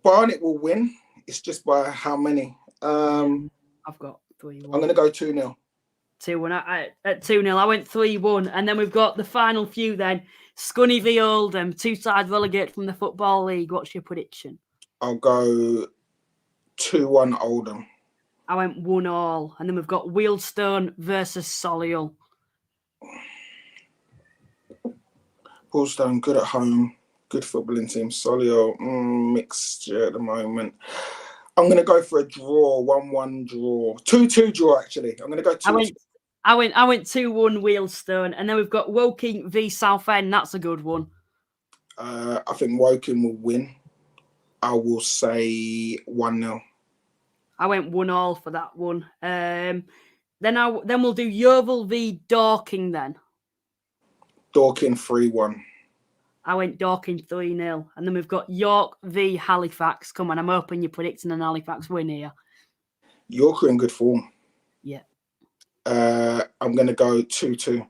Barnet will win. It's just by how many? I've got 3-1. I'm going to go 2-0. 2-1. At 2-0, I went 3-1. And then we've got the final few then. Scunny v Oldham, two sides relegated from the Football League. What's your prediction? I'll go 2-1 Oldham. I went 1-1. And then we've got Wealdstone versus Solihull. Wealdstone, good at home. Good footballing team. Solihull, mixture at the moment. I'm going to go for a draw, 1-1 draw. 2-2 draw, actually. I'm going to go 2-2. I went 2-1 Wealdstone. And then we've got Woking v Southend. That's a good one. I think Woking will win. I will say 1-0. I went 1-1 for that one. Then we'll do Yeovil v Dorking then. Dorking 3-1. I went Dorking 3-0. And then we've got York v Halifax. Come on, I'm hoping you're predicting an Halifax win here. York are in good form. Yeah. I'm going to go 2-2.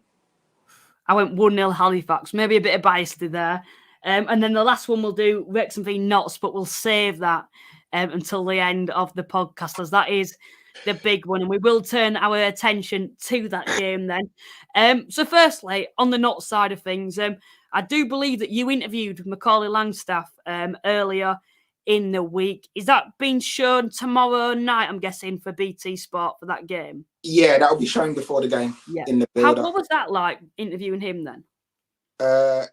I went 1-0 Halifax. Maybe a bit of bias there. And then the last one we'll do Wrexham v Notts, but we'll save that until the end of the podcast, as that is the big one, and we will turn our attention to that game then. So firstly, on the Notts side of things, I do believe that you interviewed Macaulay Langstaff earlier in the week. Is that being shown tomorrow night, I'm guessing, for BT Sport for that game? Yeah, that'll be shown before the game. Yeah. In the build-up. What was that like, interviewing him then?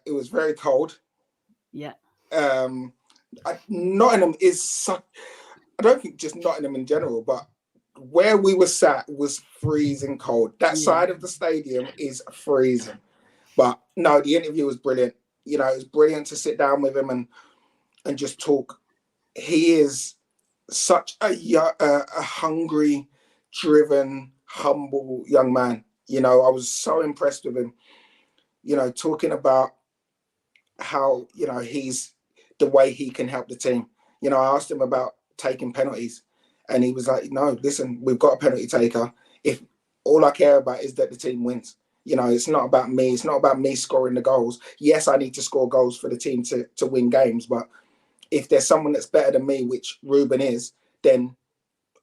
It was very cold. Yeah. Nottingham is such... I don't think just Nottingham in general, but where we were sat was freezing cold. That side of the stadium is freezing. But no, the interview was brilliant. You know, it was brilliant to sit down with him and just talk. He is such a hungry, driven, humble young man. You know, I was so impressed with him. You know, talking about how, you know, he's the way he can help the team. You know, I asked him about taking penalties, and he was like, no, listen, we've got a penalty taker. If all I care about is that the team wins. You know, it's not about me. It's not about me scoring the goals. Yes, I need to score goals for the team to win games, but if there's someone that's better than me, which Ruben is, then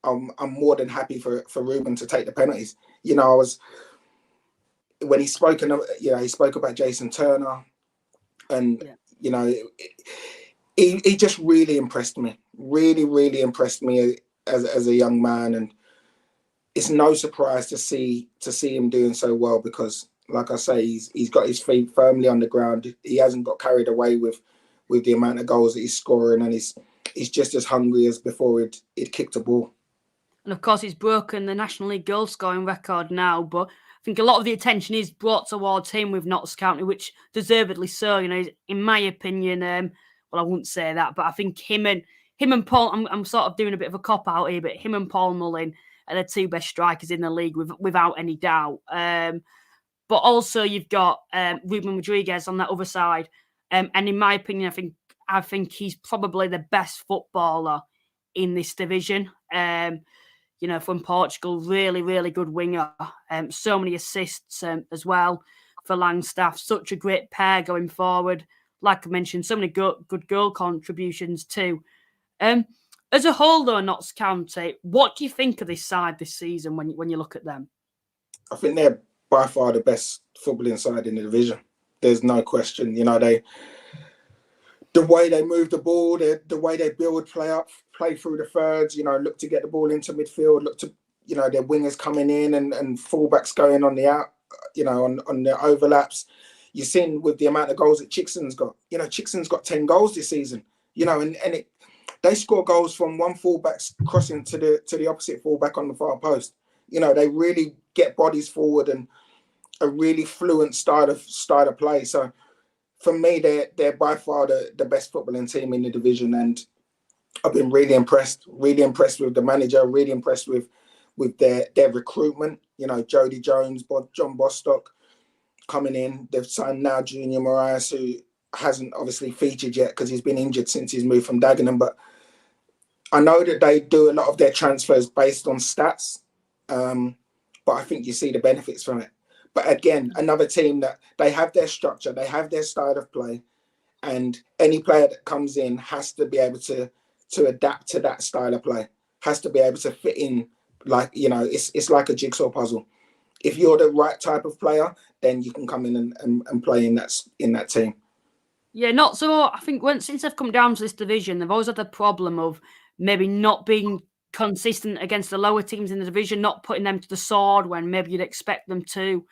I'm more than happy for Ruben to take the penalties. You know, when he spoke, he spoke about Jason Turner, and you know, he just really impressed me. Really, really impressed me as a young man, and it's no surprise to see him doing so well, because, like I say, he's got his feet firmly on the ground. He hasn't got carried away with the amount of goals that he's scoring, and he's just as hungry as before he'd kicked a ball. And of course, he's broken the National League goal scoring record now, but I think a lot of the attention is brought towards him with Notts County, which deservedly so. You know, in my opinion, well, I wouldn't say that, but I think him and Paul, I'm sort of doing a bit of a cop out here, but him and Paul Mullin are the two best strikers in the league without any doubt. But also you've got Ruben Rodriguez on that other side, and in my opinion, I think he's probably the best footballer in this division. You know, from Portugal, really, really good winger. So many assists as well for Langstaff. Such a great pair going forward. Like I mentioned, so many good goal contributions too. As a whole, though, Notts County, what do you think of this side this season when you look at them? I think they're by far the best footballing side in the division. There's no question. You know, the way they move the ball, the way they build, play through the thirds, you know, look to get the ball into midfield, look to, you know, their wingers coming in and fullbacks going on the out, you know, on the overlaps. You've seen with the amount of goals that Chickson's got. You know, Chickson's got 10 goals this season, you know, and they score goals from one fullback crossing to the opposite fullback on the far post. You know, they really get bodies forward and a really fluent style of play. So for me, they're by far the best footballing team in the division, and I've been really impressed with the manager, really impressed with their recruitment. You know, Jody Jones, John Bostock coming in. They've signed now Junior Moraes, who hasn't obviously featured yet because he's been injured since he's moved from Dagenham. But I know that they do a lot of their transfers based on stats, but I think you see the benefits from it. But again, another team that they have their structure, they have their style of play, and any player that comes in has to be able to adapt to that style of play, has to be able to fit in. Like, you know, it's like a jigsaw puzzle. If you're the right type of player, then you can come in and play in that team. Yeah, not so. I think since they've come down to this division, they've always had the problem of maybe not being consistent against the lower teams in the division, not putting them to the sword when maybe you'd expect them to.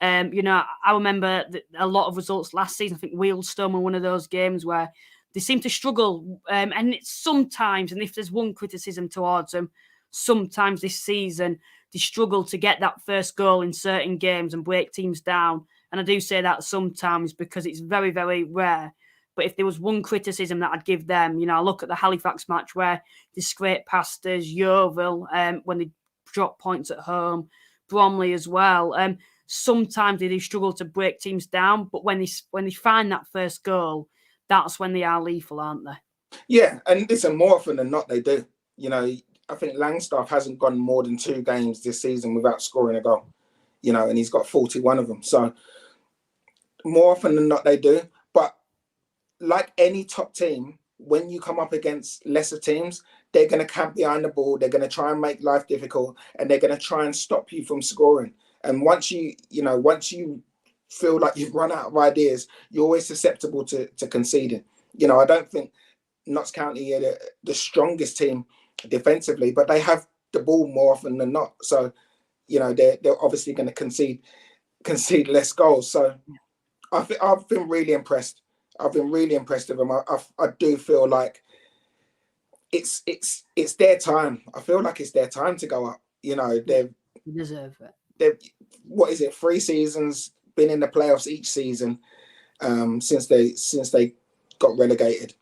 You know, I remember a lot of results last season. I think Wealdstone were one of those games where they seem to struggle. And it's sometimes, and if there's one criticism towards them, sometimes this season they struggle to get that first goal in certain games and break teams down. And I do say that sometimes because it's very, very rare. But if there was one criticism that I'd give them, you know, I look at the Halifax match where they scraped past us, Yeovil, when they drop points at home, Bromley as well. Sometimes they do struggle to break teams down, but when they find that first goal, that's when they are lethal, aren't they? Yeah, and listen, more often than not, they do. You know, I think Langstaff hasn't gone more than 2 games this season without scoring a goal, you know, and he's got 41 of them. So more often than not, they do. But like any top team, when you come up against lesser teams, they're going to camp behind the ball. They're going to try and make life difficult, and they're going to try and stop you from scoring. And once you feel like you've run out of ideas, you're always susceptible to conceding. I don't think Notts County are the strongest team defensively, but they have the ball more often than not. So, they're obviously going to concede less goals. So I've been really impressed. I've been really impressed with them. I do feel like it's their time. I feel like it's their time to go up. They deserve it. They've, what is it, 3 seasons, been in the playoffs each season since they got relegated.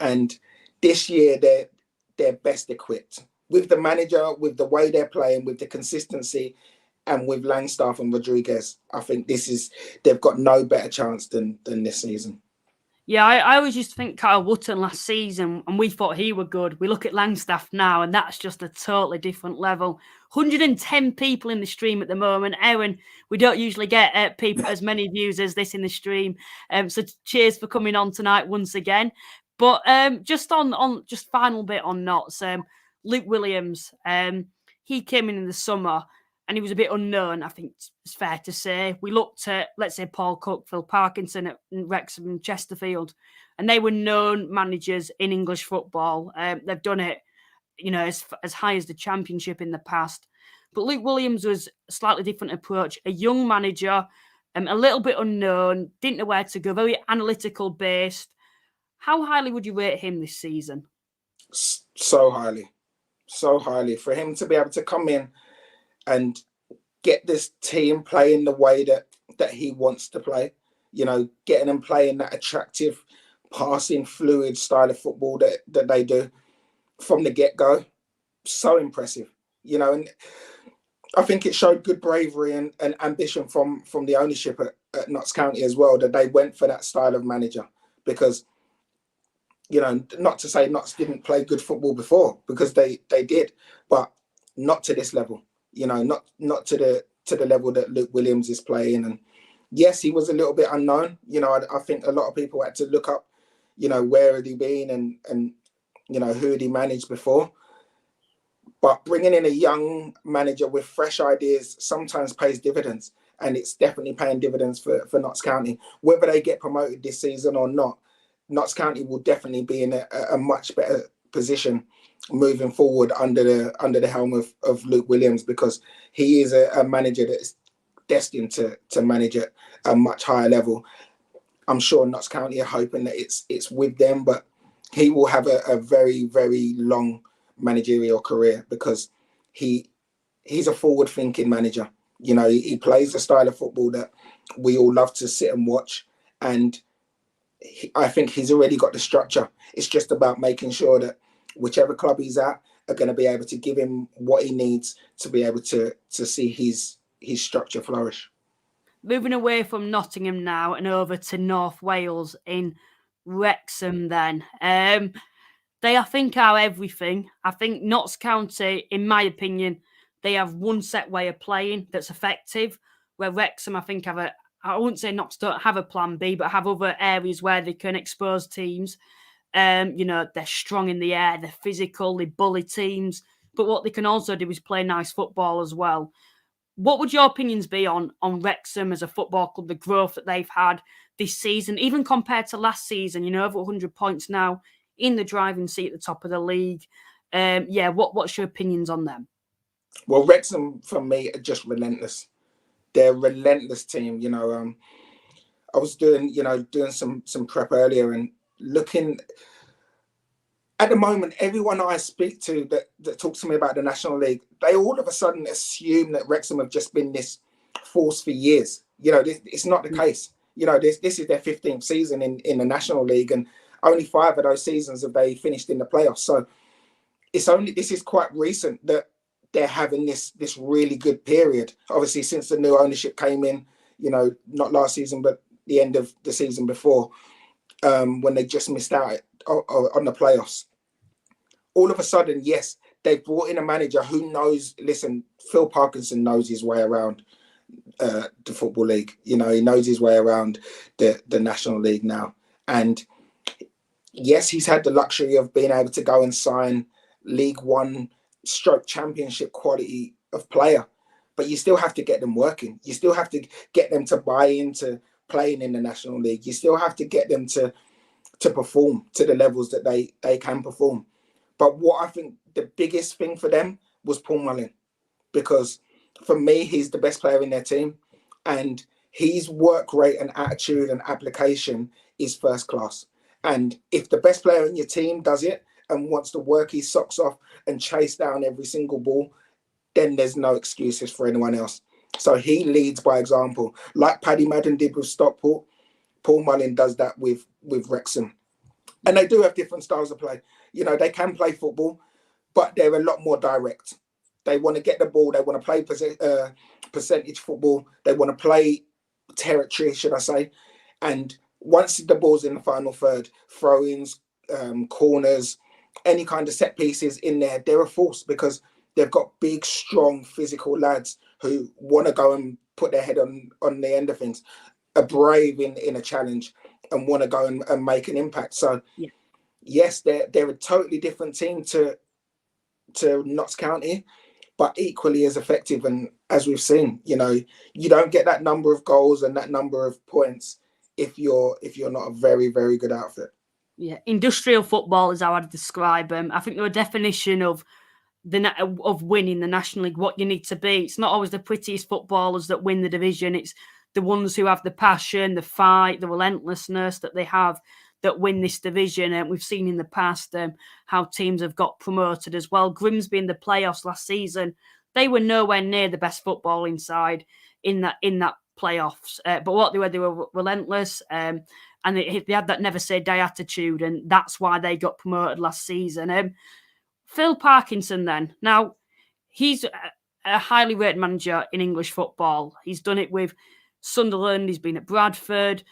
And this year they're best equipped with the manager, with the way they're playing, with the consistency, and with Langstaff and Rodriguez. I think they've got no better chance than this season. Yeah, I always used to think Kyle Wootton last season, and we thought he were good. We look at Langstaff now, and that's just a totally different level. 110 people in the stream at the moment. Aaron, we don't usually get people as many views as this in the stream. So cheers for coming on tonight once again. But just just final bit on Notts. Luke Williams, he came in the summer, and he was a bit unknown, I think it's fair to say. We looked at, let's say, Paul Cook, Phil Parkinson at Wrexham and Chesterfield, and they were known managers in English football. They've done it, as high as the Championship in the past. But Luke Williams was a slightly different approach, a young manager, a little bit unknown, didn't know where to go, very analytical based. How highly would you rate him this season? So highly. For him to be able to come in and get this team playing the way that he wants to play, getting them playing that attractive, passing, fluid style of football that they do from the get-go. So impressive, and I think it showed good bravery and ambition from the ownership at Notts County as well, that they went for that style of manager. Because, not to say Notts didn't play good football before, because they did, but not to this level. Not to the level that Luke Williams is playing. And yes, he was a little bit unknown. I think a lot of people had to look up, where had he been and who had he managed before. But bringing in a young manager with fresh ideas sometimes pays dividends, and it's definitely paying dividends for Notts County. Whether they get promoted this season or not, Notts County will definitely be in a much better position moving forward under the helm of Luke Williams, because he is a manager that is destined to manage at a much higher level. I'm sure Notts County are hoping that it's with them, but he will have a very, very long managerial career, because he's a forward-thinking manager. He plays the style of football that we all love to sit and watch, and I think he's already got the structure. It's just about making sure that whichever club he's at are going to be able to give him what he needs to be able to see his structure flourish. Moving away from Nottingham now and over to North Wales in Wrexham then. They, I think, are everything. I think Notts County, in my opinion, they have one set way of playing that's effective, where Wrexham, I think, I wouldn't say Notts don't have a plan B, but have other areas where they can expose teams. They're strong in the air, they're physical, they bully teams. But what they can also do is play nice football as well. What would your opinions be on Wrexham as a football club, the growth that they've had this season, even compared to last season, over 100 points now, in the driving seat at the top of the league? What's your opinions on them? Well, Wrexham, for me, are just relentless. They're a relentless team. I was doing some prep earlier and looking at the moment. Everyone I speak to that talks to me about the National League, they all of a sudden assume that Wrexham have just been this force for years. It's not the case. This is their 15th season in the National League, and only 5 of those seasons have they finished in the playoffs. So this is quite recent that they're having this really good period. Obviously, since the new ownership came in, not last season, but the end of the season before, when they just missed out on the playoffs. All of a sudden, yes, they've brought in a manager who knows. Listen, Phil Parkinson knows his way around the Football League. He knows his way around the National League now. And yes, he's had the luxury of being able to go and sign League One stroke championship quality of player, but you still have to get them working. You still have to get them to buy into playing in the National League. You still have to get them to perform to the levels that they can perform. But what I think the biggest thing for them was Paul Mullin, because for me, he's the best player in their team, and his work rate and attitude and application is first class. And if the best player in your team does it and wants to work his socks off and chase down every single ball, then there's no excuses for anyone else. So he leads by example, like Paddy Madden did with Stockport. Paul Mullin does that with Wrexham. And they do have different styles of play. You know, they can play football, but they're a lot more direct. They want to get the ball. They want to play percentage football. They want to play territory, should I say. And once the ball's in the final third, throw-ins, corners, any kind of set pieces in there, they're a force because they've got big, strong, physical lads who want to go and put their head on the end of things, are brave in a challenge and want to go and make an impact. So, yes, they're a totally different team to Notts County, but equally as effective. And as we've seen, you know, you don't get that number of goals and that number of points if you're not a very, very good outfit. Yeah, industrial football is how I'd describe them. I think they're a definition of winning the National League, what you need to be. It's not always the prettiest footballers that win the division. It's the ones who have the passion, the fight, the relentlessness that they have that win this division. And we've seen in the past how teams have got promoted as well. Grimsby in the playoffs last season, they were nowhere near the best footballing side in that playoffs. But what they were relentless. And they had that never say die attitude. And that's why they got promoted last season. Phil Parkinson then. Now, he's a highly rated manager in English football. He's done it with Sunderland, he's been at Bradford,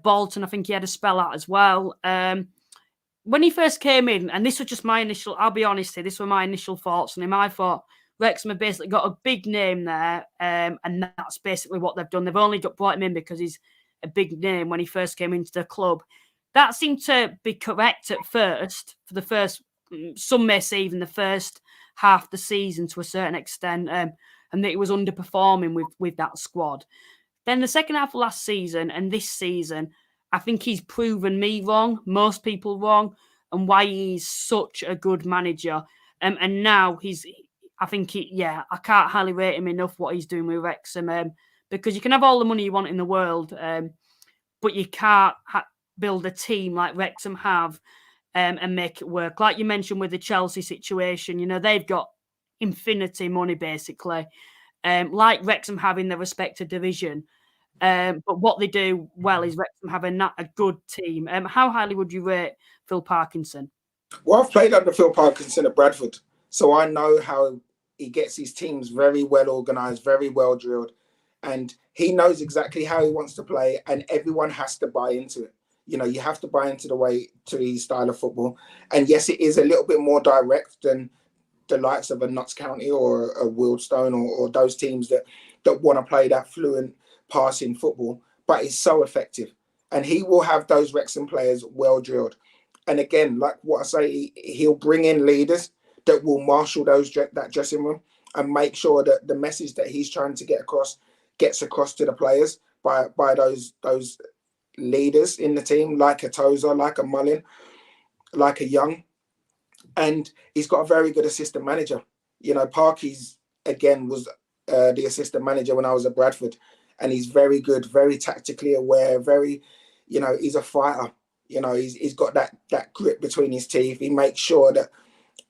Bolton, I think he had a spell at as well. When he first came in, and this was just my initial, I'll be honest here, this were my initial thoughts on him. I thought Wrexham have basically got a big name there, and that's basically what they've done. They've only brought him in because he's a big name when he first came into the club. That seemed to be correct at first, for the first, some may say even the first half of the season to a certain extent, and that he was underperforming with that squad. Then the second half of last season and this season, I think he's proven me wrong, most people wrong, and why he's such a good manager. And now I can't highly rate him enough what he's doing with Wrexham, because you can have all the money you want in the world, but you can't build a team like Wrexham have and make it work. Like you mentioned with the Chelsea situation, you know, they've got infinity money basically. Like Wrexham have in their respective division. But what they do well is Wrexham have a good team. How highly would you rate Phil Parkinson? Well, I've played under Phil Parkinson at Bradford, so I know how he gets his teams very well organised, very well drilled, and he knows exactly how he wants to play, and everyone has to buy into it. You know, you have to buy into his style of football. And yes, it is a little bit more direct than the likes of a Notts County or a Wealdstone or those teams that want to play that fluent passing football, but it's so effective. And he will have those Wrexham players well drilled. And again, like what I say, he'll bring in leaders that will marshal that dressing room and make sure that the message that he's trying to get across gets across to the players by those leaders in the team, like a Tozer, like a Mullin, like a Young. And he's got a very good assistant manager. You know, Parky's, again, was the assistant manager when I was at Bradford. And he's very good, very tactically aware, very, you know, he's a fighter. You know, he's got that grip between his teeth. He makes sure that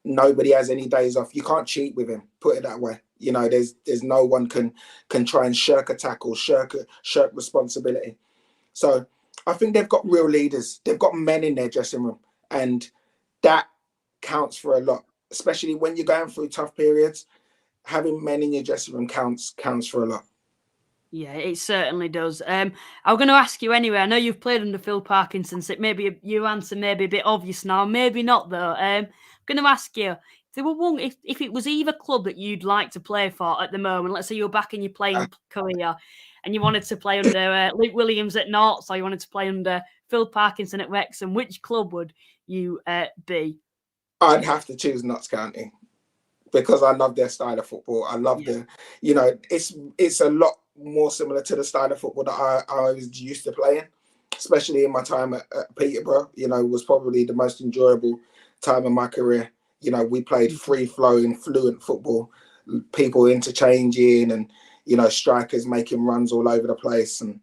nobody has any days off. You can't cheat with him, put it that way. You know, there's no one can try and shirk a tackle, shirk responsibility. So I think they've got real leaders. They've got men in their dressing room. And that counts for a lot, especially when you're going through tough periods. Having men in your dressing room counts for a lot. Yeah, it certainly does. I'm going to ask you anyway. I know you've played under Phil Parkinson, so maybe your answer may be a bit obvious now, maybe not though. I'm going to ask you, if it was either club that you'd like to play for at the moment, let's say you're back in your playing career and you wanted to play under Luke Williams at NOTTS, or you wanted to play under Phil Parkinson at Wrexham, which club would you be? I'd have to choose Notts County because I love their style of football. I love it's a lot more similar to the style of football that I was used to playing, especially in my time at Peterborough. Was probably the most enjoyable time of my career. We played free-flowing, fluent football, people interchanging, and strikers making runs all over the place. And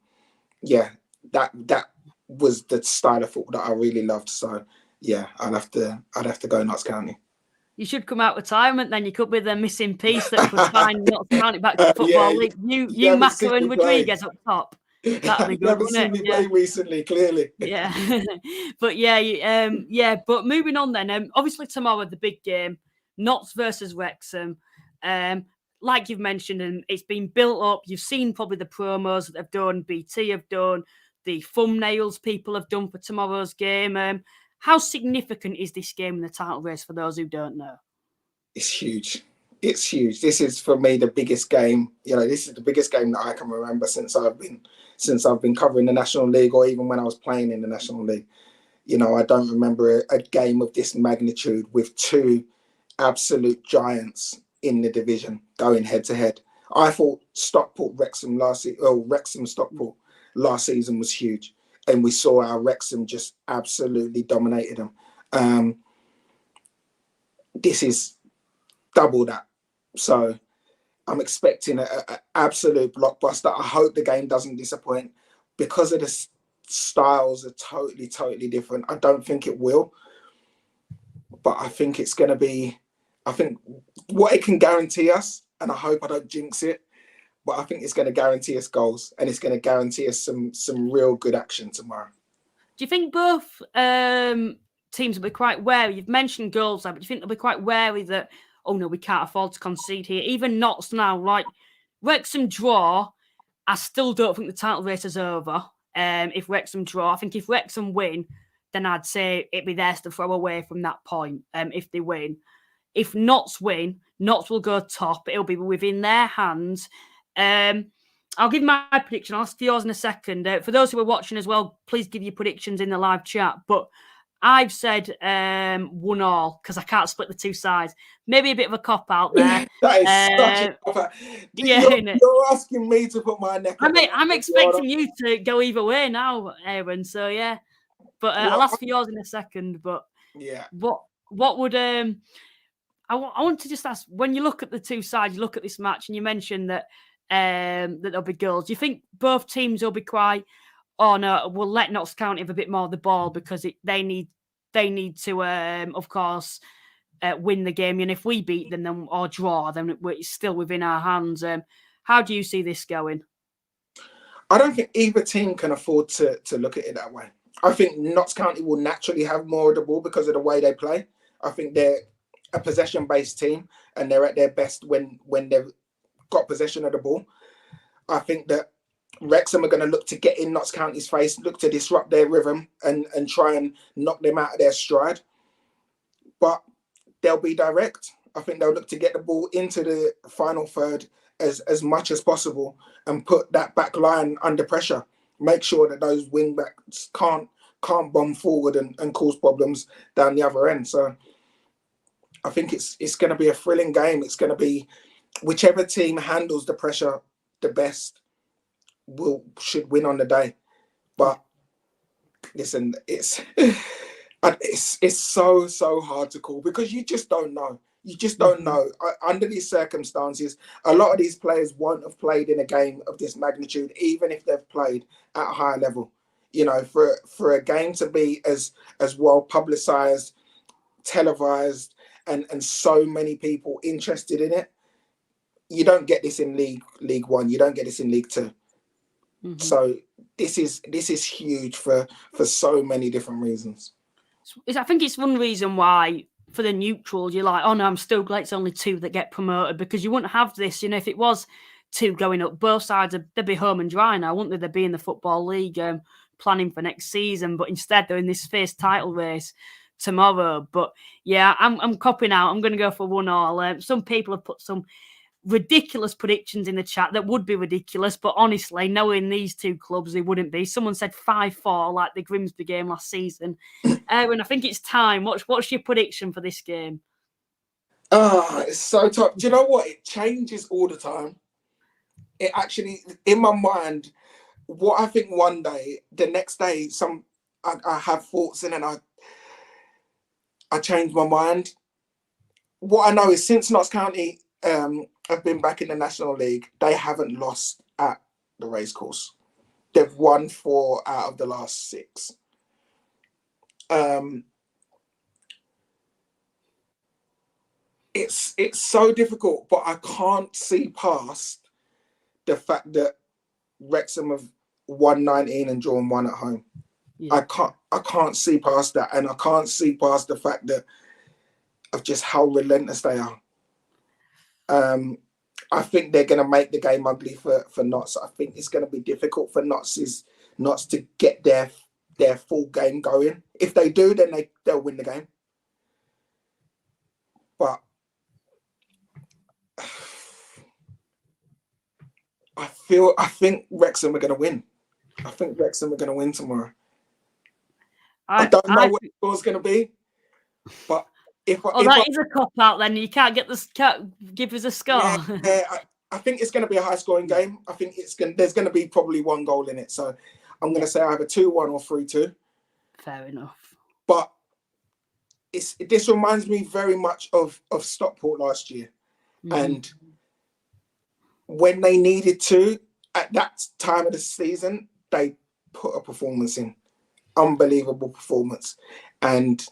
that was the style of football that I really loved. So I'd have to go Notts County. You should come out of retirement, then you could be the missing piece that could find Notts County back to the Football League. You Maka and Rodriguez up top. That'd be good, wouldn't it? Seen me play recently, clearly. Yeah. But but moving on then. Obviously tomorrow the big game, Notts versus Wrexham. Like you've mentioned, and it's been built up. You've seen probably the promos that they've done, BT have done, the thumbnails people have done for tomorrow's game. How significant is this game in the title race for those who don't know? It's huge. It's huge. This is for me the biggest game. This is the biggest game that I can remember since I've been covering the National League, or even when I was playing in the National League. I don't remember a game of this magnitude with two absolute giants in the division going head to head. I thought Wrexham Stockport last season was huge, and we saw how Wrexham just absolutely dominated them. This is double that. So I'm expecting an absolute blockbuster. I hope the game doesn't disappoint because of the styles are totally, totally different. I don't think it will, but I think it's going to be, I think what it can guarantee us, and I hope I don't jinx it, but I think it's going to guarantee us goals, and it's going to guarantee us some real good action tomorrow. Do you think both teams will be quite wary? You've mentioned goals there, but do you think they'll be quite wary that, oh no, we can't afford to concede here? Even Notts now, like Wrexham draw, I still don't think the title race is over. If Wrexham draw, I think if Wrexham win, then I'd say it'd be theirs to throw away from that point. If they win, if Notts win, Notts will go top. It'll be within their hands. I'll give my prediction. I'll ask for yours in a second. For those who are watching as well, please give your predictions in the live chat. But I've said 1-1 because I can't split the two sides. Maybe a bit of a cop-out there. That is such a cop-out. You're asking me to put my neck on. I'm expecting you to go either way now, Aaron. So, yeah. But I'll ask for yours in a second. But what would... I want to just ask, when you look at the two sides, you look at this match and you mentioned that there'll be goals. Do you think both teams will be quite... Oh no, we'll let Notts County have a bit more of the ball because they need to, of course, win the game. And if we beat them or draw, then it's still within our hands. How do you see this going? I don't think either team can afford to look at it that way. I think Notts County will naturally have more of the ball because of the way they play. I think they're a possession-based team and they're at their best when they've got possession of the ball. I think that Wrexham are going to look to get in Notts County's face, look to disrupt their rhythm and try and knock them out of their stride. But they'll be direct. I think they'll look to get the ball into the final third as much as possible and put that back line under pressure. Make sure that those wing backs can't bomb forward and cause problems down the other end. So I think it's going to be a thrilling game. It's going to be whichever team handles the pressure the best should win on the day. But listen, it's so hard to call because you just don't know. You just don't know. Under these circumstances, a lot of these players won't have played in a game of this magnitude, even if they've played at a higher level. For a game to be as well publicized, televised, and so many people interested in it, you don't get this in League One. You don't get this in League Two. Mm-hmm. So this is huge for so many different reasons. I think it's one reason why for the neutrals you're like, oh no, I'm still glad it's only two that get promoted, because you wouldn't have this. If it was two going up, both sides they'd be home and dry now, wouldn't they? They'd be in the Football League planning for next season, but instead they're in this first title race tomorrow. But yeah, I'm copping out. I'm going to go for 1-1. Some people have put some ridiculous predictions in the chat that would be ridiculous, but honestly, knowing these two clubs, they wouldn't be. Someone said 5-4, like the Grimsby game last season. Aaron, I think it's time. What's your prediction for this game? It's so tough. Do you know what? It changes all the time. It actually, in my mind, what I think one day, the next day, I have thoughts and then I change my mind. What I know is since Notts County have been back in the National League, they haven't lost at the racecourse. They've won 4 out of the last 6. It's so difficult, but I can't see past the fact that Wrexham have won 19 and drawn 1 at home. Yeah. I can't see past that, and I can't see past the fact that of just how relentless they are. I think they're going to make the game ugly for Notts. I think it's going to be difficult for Notts to get their full game going. If they do, then they'll win the game. But I think Wrexham are going to win. I think Wrexham are going to win tomorrow. I don't know what the score's going to be, but that is a cop out. Then you can't give us a score. Yeah, I think it's going to be a high scoring game. I think there's going to be probably 1 goal in it. So I'm going to say either 2-1 or 3-2. Fair enough. But this reminds me very much of Stockport last year, and when they needed to at that time of the season, they put a performance in, unbelievable performance, and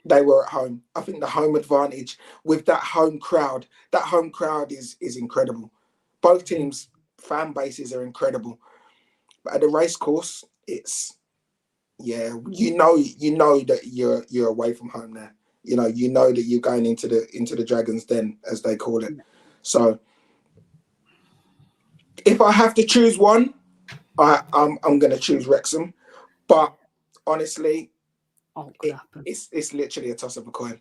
they were at home. I think the home advantage with that home crowd is incredible. Both teams' fan bases are incredible. But at the racecourse, it's you know that you're away from home there. You know that you're going into the Dragon's Den, as they call it. So if I have to choose one, I'm going to choose Wrexham. But honestly, it's literally a toss of a coin.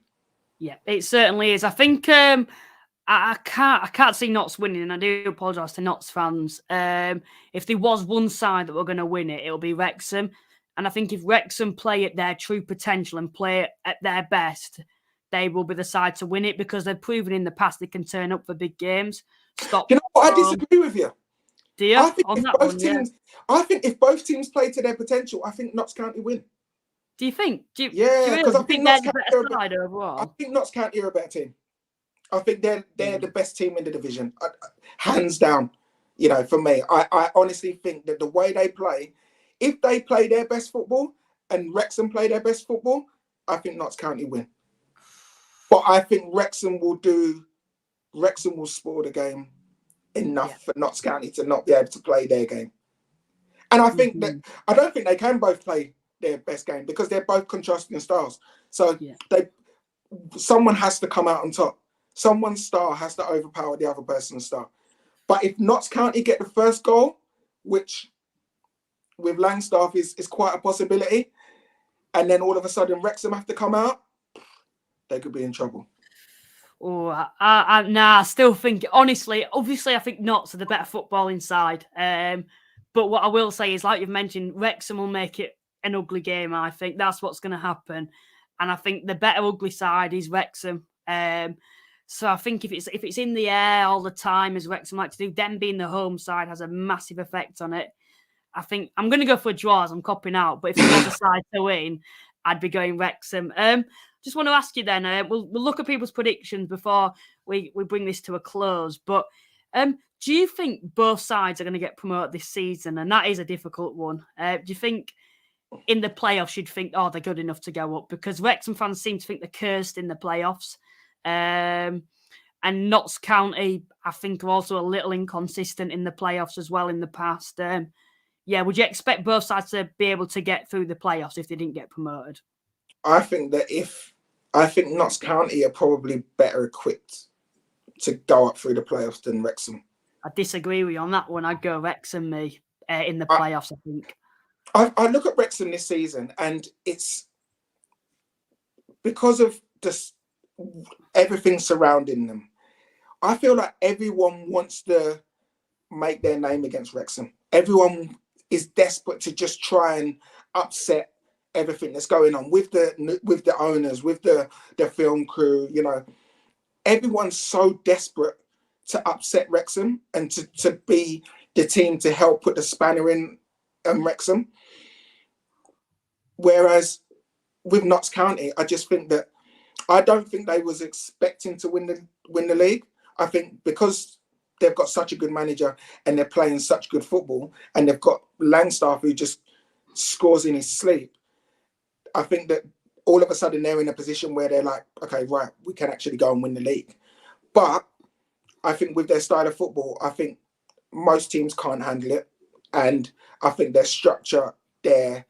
Yeah, it certainly is. I think I can't see Notts winning, and I do apologise to Notts fans. If there was one side that were going to win it, it'll be Wrexham. And I think if Wrexham play at their true potential and play at their best, they will be the side to win it, because they've proven in the past they can turn up for big games. You know what? I disagree with you. Do you? I think if both teams play to their potential, I think Notts County win. Do you think? Because I think Notts County are a better side overall. I think Notts County are a better team. I think they're the best team in the division, hands down. For me, I honestly think that the way they play, if they play their best football and Wrexham play their best football, I think Notts County win. But I think Wrexham will spoil the game enough for Notts County to not be able to play their game. And I think that I don't think they can both play their best game, because they're both contrasting styles. So someone has to come out on top. Someone's star has to overpower the other person's star. But if Notts County get the first goal, which with Langstaff is quite a possibility, and then all of a sudden Wrexham have to come out, they could be in trouble. Oh, I still think, honestly, obviously, I think Notts are the better footballing side. But what I will say is, like you've mentioned, Wrexham will make it an ugly game. I think that's what's going to happen, and I think the better ugly side is Wrexham. So I think if it's in the air all the time, as Wrexham like to do, them being the home side has a massive effect on it. I think I'm going to go for a draw, as I'm copping out. But if it was a side to win, I'd be going Wrexham. Just want to ask you then, we'll look at people's predictions before we bring this to a close. But do you think both sides are going to get promoted this season? And that is a difficult one. Do you think in the playoffs you'd think, oh, they're good enough to go up? Because Wrexham fans seem to think they're cursed in the playoffs. And Notts County, I think, are also a little inconsistent in the playoffs as well in the past. Would you expect both sides to be able to get through the playoffs if they didn't get promoted? I think Notts County are probably better equipped to go up through the playoffs than Wrexham. I disagree with you on that one. I'd go Wrexham in the playoffs, I think. I look at Wrexham this season, and it's because of just everything surrounding them. I feel like everyone wants to make their name against Wrexham. Everyone is desperate to just try and upset everything that's going on with the owners, with the film crew. You know, everyone's so desperate to upset Wrexham and to be the team to help put the spanner in Wrexham. Whereas with Notts County, I just think that I don't think they was expecting to win the league. I think because they've got such a good manager and they're playing such good football, and they've got Langstaff who just scores in his sleep. I think that all of a sudden they're in a position where they're like, okay, right, we can actually go and win the league. But I think with their style of football, I think most teams can't handle it. And I think their structure, they're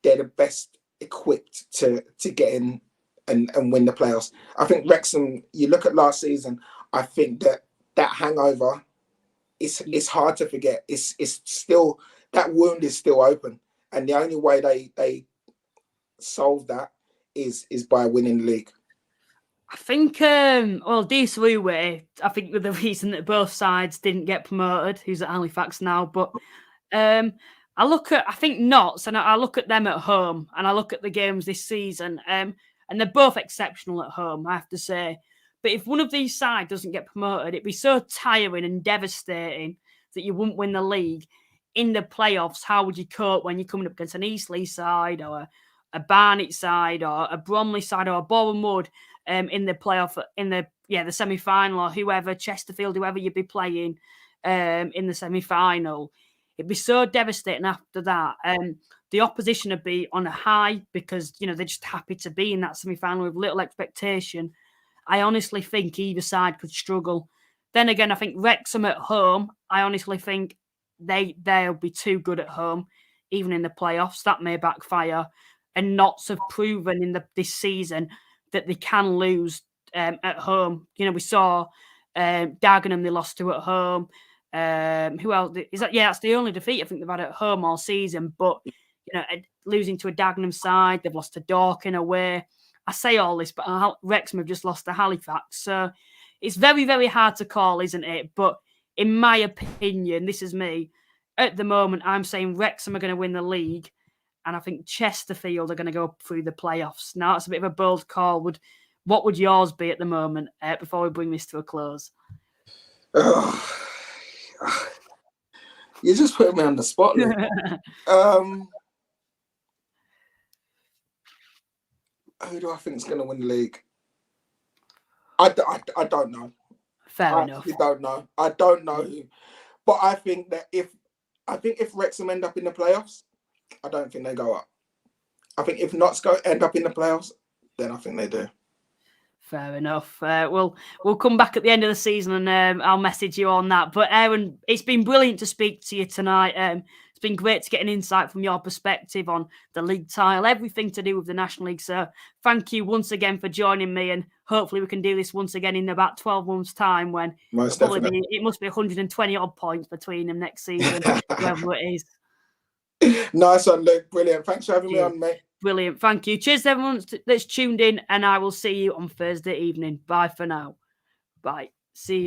the best equipped to get in and win the playoffs. I think Wrexham, you look at last season, I think that hangover, it's hard to forget. It's still, that wound is still open. And the only way they solve that is by winning the league. I think, well, Deeswee way, I think with the reason that both sides didn't get promoted, who's at Halifax now, but I think Notts, and I look at them at home, and I look at the games this season, and they're both exceptional at home, I have to say. But if one of these sides doesn't get promoted, it'd be so tiring and devastating that you wouldn't win the league. In the playoffs, how would you cope when you're coming up against an Eastleigh side or a Barnet side or a Bromley side or a Boreham Wood in the playoff, in the semi-final, or whoever, Chesterfield, whoever you'd be playing in the semi-final? It'd be so devastating after that. The opposition would be on a high because, you know, they're just happy to be in that semi-final with little expectation. I honestly think either side could struggle. Then again, I think Wrexham at home, I honestly think they'll be too good at home, even in the playoffs. That may backfire. And Notts have proven in this season that they can lose at home. You know, we saw Dagenham, they lost to at home. Who else is that? Yeah, that's the only defeat I think they've had at home all season. But, you know, losing to a Dagenham side, they've lost to Dorking away. I say all this, but Wrexham have just lost to Halifax. So it's very, very hard to call, isn't it? But in my opinion, this is me, at the moment, I'm saying Wrexham are going to win the league. And I think Chesterfield are going to go through the playoffs. Now, it's a bit of a bold call. What would yours be at the moment before we bring this to a close? Oh, you just put me on the spot. Who do I think is going to win the league? I don't know. Fair enough. I don't know who. But I think that if Wrexham end up in the playoffs, I don't think they go up. I think if Notts end up in the playoffs, then I think they do. Fair enough. We'll come back at the end of the season and I'll message you on that. But Aaron, it's been brilliant to speak to you tonight. It's been great to get an insight from your perspective on the league tile, everything to do with the National League. So thank you once again for joining me, and hopefully we can do this once again in about 12 months' time when it must be 120 odd points between them next season, whoever it is. Nice one, Luke. Brilliant. Thanks for having me on, mate. Brilliant. Thank you. Cheers, everyone that's tuned in, and I will see you on Thursday evening. Bye for now. Bye. See you.